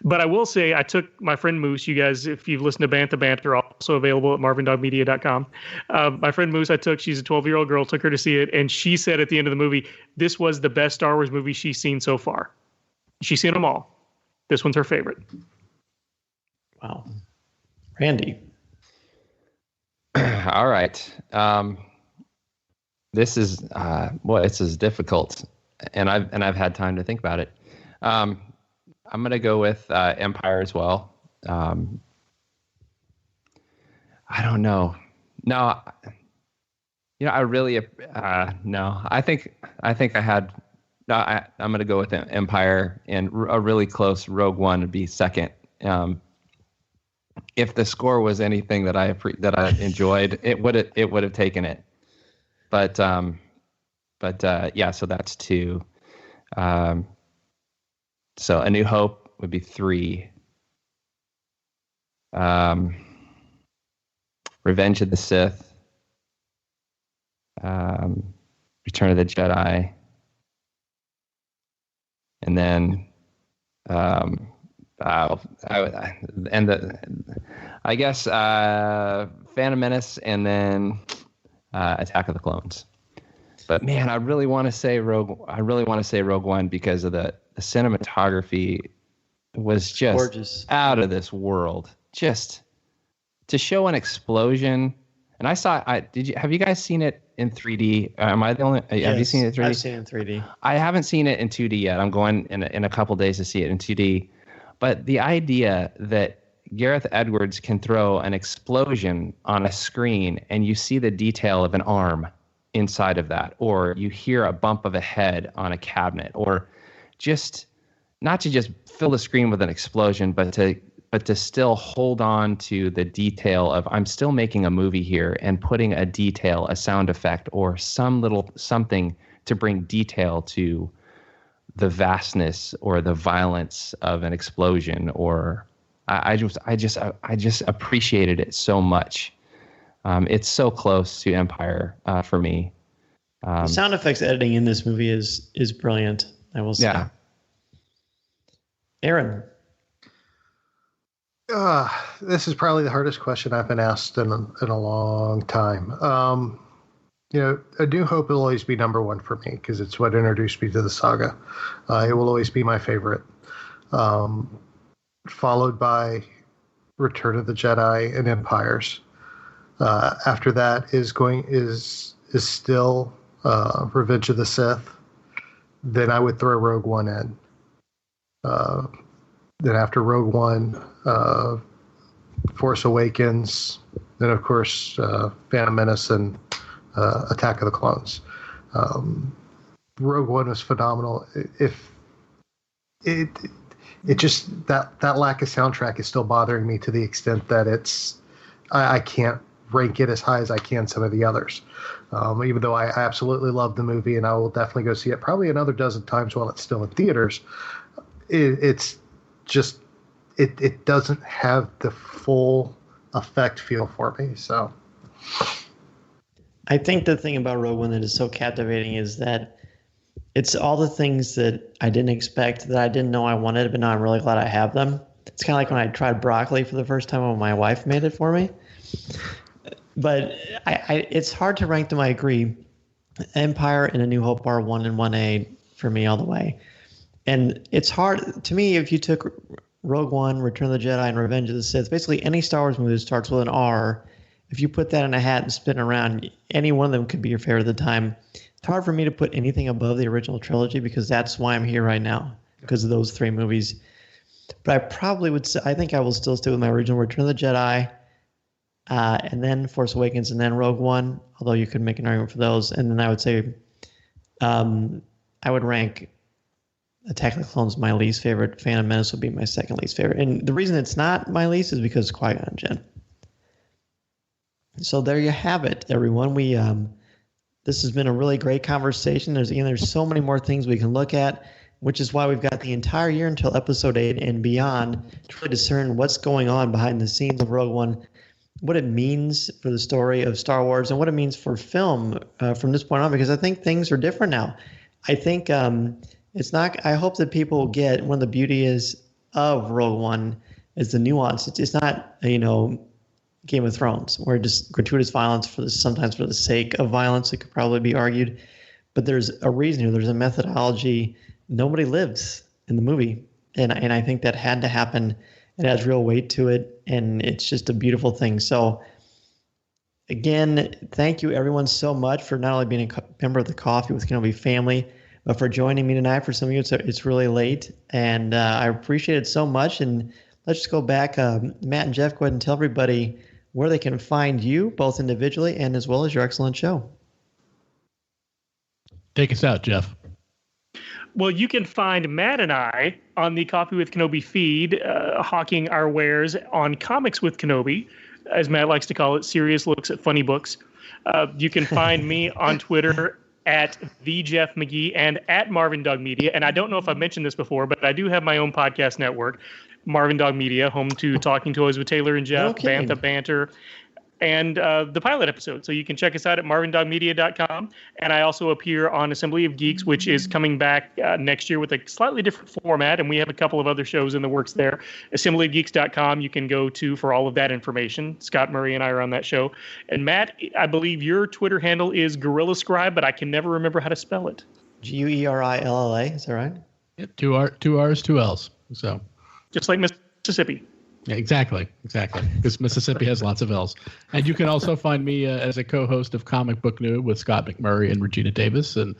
But I will say, I took my friend Moose. You guys, if you've listened to Bantha Banter, also available at marvindogmedia.com. My friend Moose, she's a 12-year-old girl, took her to see it, and she said at the end of the movie, this was the best Star Wars movie she's seen so far. She's seen them all. This one's her favorite. Wow. Randy. All right. This is this is difficult, and I've had time to think about it. I'm gonna go with Empire as well. I don't know. No, I really no. I think I had. No, I'm gonna go with Empire, and a really close Rogue One would be second. If the score was anything that I enjoyed, it would have taken it. But yeah, so that's 2. So A New Hope would be 3. Revenge of the Sith. Return of the Jedi. And then I guess Phantom Menace, and then Attack of the Clones. But man, I really want to say Rogue One because of the cinematography was just gorgeous, out of this world. Just to show an explosion, and have you guys seen it in 3D? Am I the only? Yes, have you seen it in 3D? I've seen it in 3D. I haven't seen it in 2D yet. I'm going in a couple days to see it in 2D. But the idea that Gareth Edwards can throw an explosion on a screen and you see the detail of an arm inside of that, or you hear a bump of a head on a cabinet, or just not to just fill the screen with an explosion, but to still hold on to the detail of I'm still making a movie here and putting a detail, a sound effect, or some little something to bring detail to the vastness or the violence of an explosion. Or I just appreciated it so much. It's so close to Empire for me. The sound effects editing in this movie is brilliant, I will say. Yeah. Aaron. This is probably the hardest question I've been asked in a long time. A New Hope will always be number 1 for me because it's what introduced me to the saga. It will always be my favorite. Followed by Return of the Jedi and Empires. After that is still Revenge of the Sith. Then I would throw Rogue One in. Then after Rogue One, Force Awakens. Then of course Phantom Menace and Attack of the Clones. Rogue One was phenomenal. If it just that lack of soundtrack is still bothering me to the extent that I can't rank it as high as I can some of the others. Even though I absolutely love the movie and I will definitely go see it probably another dozen times while it's still in theaters. It's just it doesn't have the full effect feel for me. So I think the thing about Rogue One that is so captivating is that it's all the things that I didn't expect, that I didn't know I wanted, but now I'm really glad I have them. It's kind of like when I tried broccoli for the first time when my wife made it for me. But it's hard to rank them, I agree. Empire and A New Hope are 1 and 1A for me all the way. And it's hard, to me, if you took Rogue One, Return of the Jedi, and Revenge of the Sith, basically any Star Wars movie that starts with an R, if you put that in a hat and spin it around, any one of them could be your favorite at the time. It's hard for me to put anything above the original trilogy because that's why I'm here right now, because of those 3 movies. But I probably would say, I think I will still stay with my original Return of the Jedi, and then Force Awakens, and then Rogue One, although you could make an argument for those. And then I would say I would rank Attack of the Clones my least favorite. Phantom Menace would be my second least favorite. And the reason it's not my least is because Qui-Gon Jinn. So there you have it, everyone. This has been a really great conversation. There's so many more things we can look at, which is why we've got the entire year until episode 8 and beyond to really discern what's going on behind the scenes of Rogue One, what it means for the story of Star Wars, and what it means for film from this point on, because I think things are different now. I think it's not. I hope that people get one of the beauty of Rogue One is the nuance. It's not Game of Thrones, where just gratuitous violence sometimes for the sake of violence. It could probably be argued, but there's a reason here. There's a methodology. Nobody lives in the movie, and I think that had to happen. It has real weight to it, and it's just a beautiful thing. So Again, thank you everyone so much for not only being a member of the Coffee with Kenobi family, but for joining me tonight. For some of you, it's really late, and I appreciate it so much. And let's just go back. Matt and Jeff, go ahead and tell everybody where they can find you, both individually and as well as your excellent show. Take us out, Jeff. Well, you can find Matt and I on the Coffee with Kenobi feed, hawking our wares on Comics with Kenobi, as Matt likes to call it, serious looks at funny books. You can find me on Twitter at the Jeff McGee and at Marvin Dog Media. And I don't know if I've mentioned this before, but I do have my own podcast network, Marvin Dog Media, home to Talking Toys with Taylor and Jeff, Bantha Banter, and the pilot episode. So you can check us out at marvindogmedia.com. And I also appear on Assembly of Geeks, which is coming back next year with a slightly different format. And we have a couple of other shows in the works there. assemblyofgeeks.com you can go to for all of that information. Scott Murray and I are on that show. And Matt, I believe your Twitter handle is Gorilla Scribe, but I can never remember how to spell it. Guerilla, is that right? Yeah, two R's, two L's. So just like Mississippi. Yeah, exactly. Because Mississippi has lots of L's. And you can also find me as a co-host of Comic Book Noob with Scott McMurray and Regina Davis. And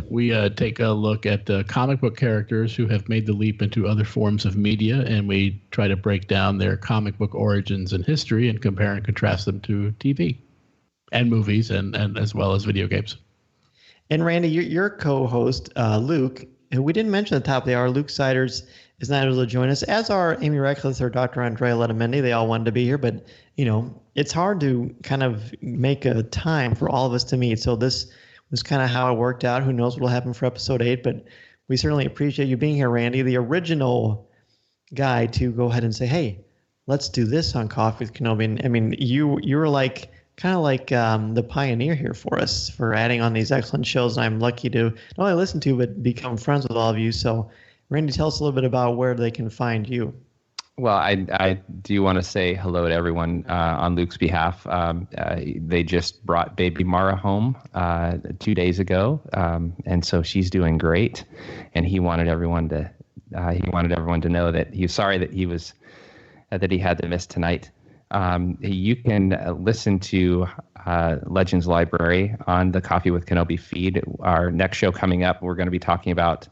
we take a look at comic book characters who have made the leap into other forms of media. And we try to break down their comic book origins and history and compare and contrast them to TV and movies and as well as video games. And Randy, your co-host, Luke, who we didn't mention at the top of the hour, Luke Siders, is not able to join us, as are Amy Reckless or Dr. Andrea Letamendi. They all wanted to be here, but, it's hard to kind of make a time for all of us to meet. So this was kind of how it worked out. Who knows what will happen for episode 8, but we certainly appreciate you being here, Randy, the original guy to go ahead and say, hey, let's do this on Coffee with Kenobi. And I mean, you were kind of like the pioneer here for us for adding on these excellent shows. And I'm lucky to not only listen to, but become friends with all of you. So Randy, tell us a little bit about where they can find you. Well, I do want to say hello to everyone on Luke's behalf. They just brought baby Mara home 2 days ago, and so she's doing great. And he wanted everyone to know that he was sorry that he had to miss tonight. You can listen to Legends Library on the Coffee with Kenobi feed. Our next show coming up, we're going to be talking about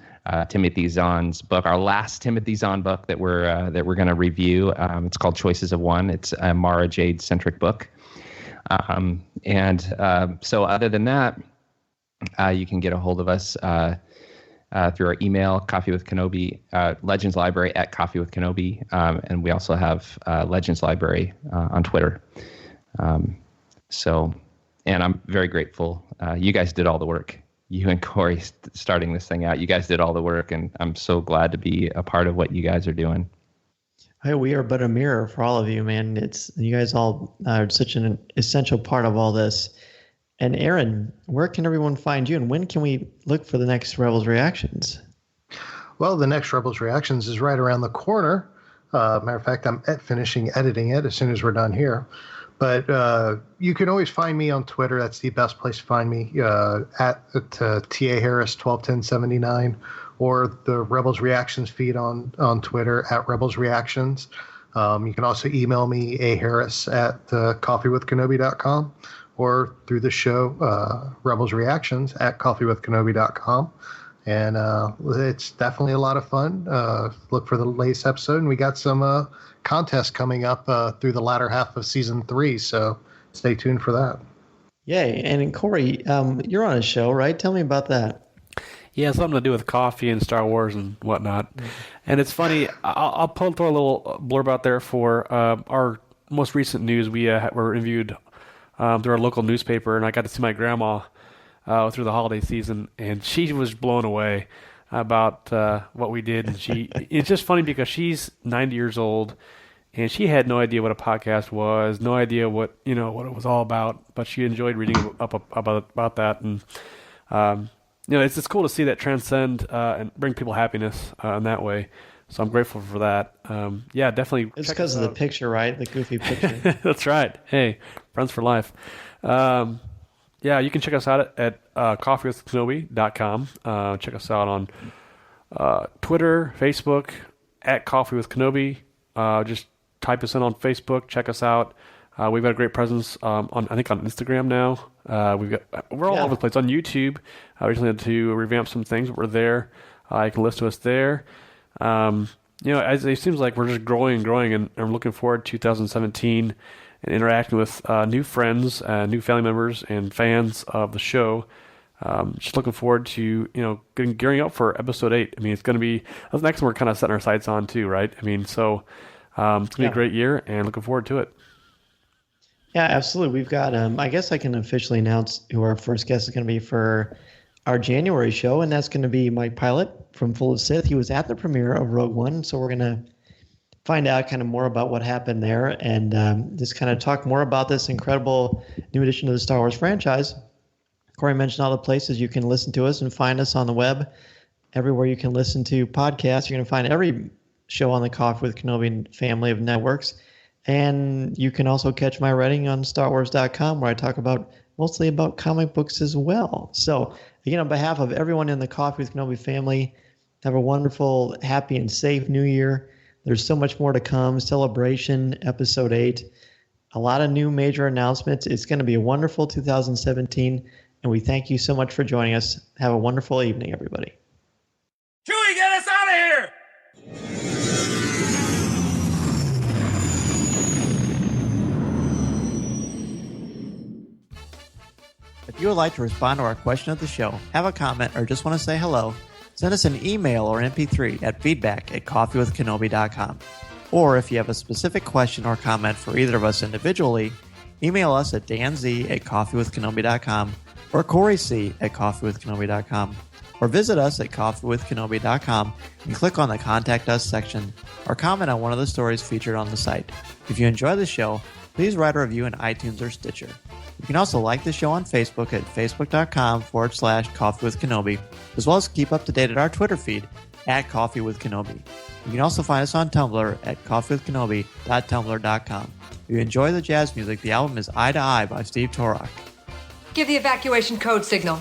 Timothy Zahn's book, our last Timothy Zahn book that we're going to review. It's called Choices of One. It's a Mara Jade centric book. So other than that, you can get a hold of us through our email, Coffee with Kenobi, Legends Library at Coffee with Kenobi, and we also have Legends Library on Twitter. And I'm very grateful. You guys did all the work. You and Corey starting this thing out. You guys did all the work, and I'm so glad to be a part of what you guys are doing. Hey, we are but a mirror for all of you, man. You guys all are such an essential part of all this. And Aaron, where can everyone find you, and when can we look for the next Rebels Reactions? Well, the next Rebels Reactions is right around the corner. Matter of fact, I'm finishing editing it as soon as we're done here. But you can always find me on Twitter. That's the best place to find me, at T.A. Harris 121079, or the Rebels Reactions feed on Twitter at Rebels Reactions. You can also email me, aharris at coffeewithkenobi.com, or through the show, Rebels Reactions at coffeewithkenobi.com. And it's definitely a lot of fun. Look for the latest episode. And we got some contests coming up through the latter half of season 3. So stay tuned for that. Yay. And Corey, you're on a show, right? Tell me about that. Yeah, something to do with coffee and Star Wars and whatnot. Mm-hmm. And it's funny, I'll throw a little blurb out there for our most recent news. We were interviewed through our local newspaper, and I got to see my grandma through the holiday season, and she was blown away about what we did. And it's just funny because she's 90 years old, and she had no idea what a podcast was, no idea what it was all about, but she enjoyed reading up about that. And it's cool to see that transcend and bring people happiness in that way. So I'm grateful for that. Yeah, definitely. It's because of the picture, right? The goofy picture. That's right. Hey, friends for life. Yeah, you can check us out at coffeewithkenobi.com. Check us out on Twitter, Facebook, at Coffee with Kenobi. Just type us in on Facebook. Check us out. We've got a great presence on Instagram now. We're all over the place on YouTube. I recently had to revamp some things, but we're there. You can listen to us there. As it seems like we're just growing, and I'm looking forward to 2017 and interacting with new friends, new family members, and fans of the show. Just looking forward to gearing up for episode 8. I mean, it's going to be that's the next one we're kind of setting our sights on too, right? I mean, so it's going to be a great year, and looking forward to it. Yeah, absolutely. We've got, I guess I can officially announce who our first guest is going to be for our January show, and that's going to be Mike Pilot from Full of Sith. He was at the premiere of Rogue One, so we're going to find out kind of more about what happened there and just kind of talk more about this incredible new addition to the Star Wars franchise. Corey mentioned all the places you can listen to us and find us on the web. Everywhere you can listen to podcasts, you're going to find every show on the Coffee with Kenobi family of networks. And you can also catch my writing on StarWars.com, where I talk mostly about comic books as well. So, again, on behalf of everyone in the Coffee with Kenobi family, have a wonderful, happy, and safe New Year. There's so much more to come. Celebration, Episode 8. A lot of new major announcements. It's going to be a wonderful 2017, and we thank you so much for joining us. Have a wonderful evening, everybody. Chewie, get us out of here! If you would like to respond to our question of the show, have a comment, or just want to say hello, send us an email or MP3 at feedback@coffeewithkenobi.com. Or if you have a specific question or comment for either of us individually, email us at danz@coffeewithkenobi.com or coryc@coffeewithkenobi.com. Or visit us at coffeewithkenobi.com and click on the Contact Us section or comment on one of the stories featured on the site. If you enjoy the show, please write a review in iTunes or Stitcher. You can also like the show on Facebook at facebook.com/coffeewithkenobi, as well as keep up to date at our Twitter feed at Coffee with Kenobi. You can also find us on Tumblr at coffeewithkenobi.tumblr.com. If you enjoy the jazz music, the album is Eye to Eye by Steve Torok. Give the evacuation code signal.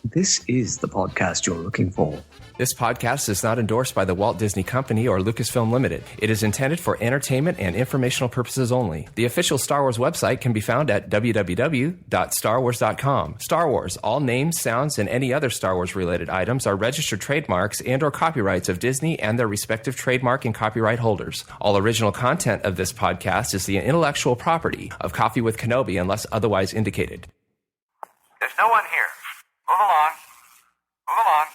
This is the podcast you're looking for. This podcast is not endorsed by the Walt Disney Company or Lucasfilm Limited. It is intended for entertainment and informational purposes only. The official Star Wars website can be found at www.starwars.com. Star Wars, all names, sounds, and any other Star Wars-related items are registered trademarks and or copyrights of Disney and their respective trademark and copyright holders. All original content of this podcast is the intellectual property of Coffee with Kenobi unless otherwise indicated. There's no one here. Move along. Move along.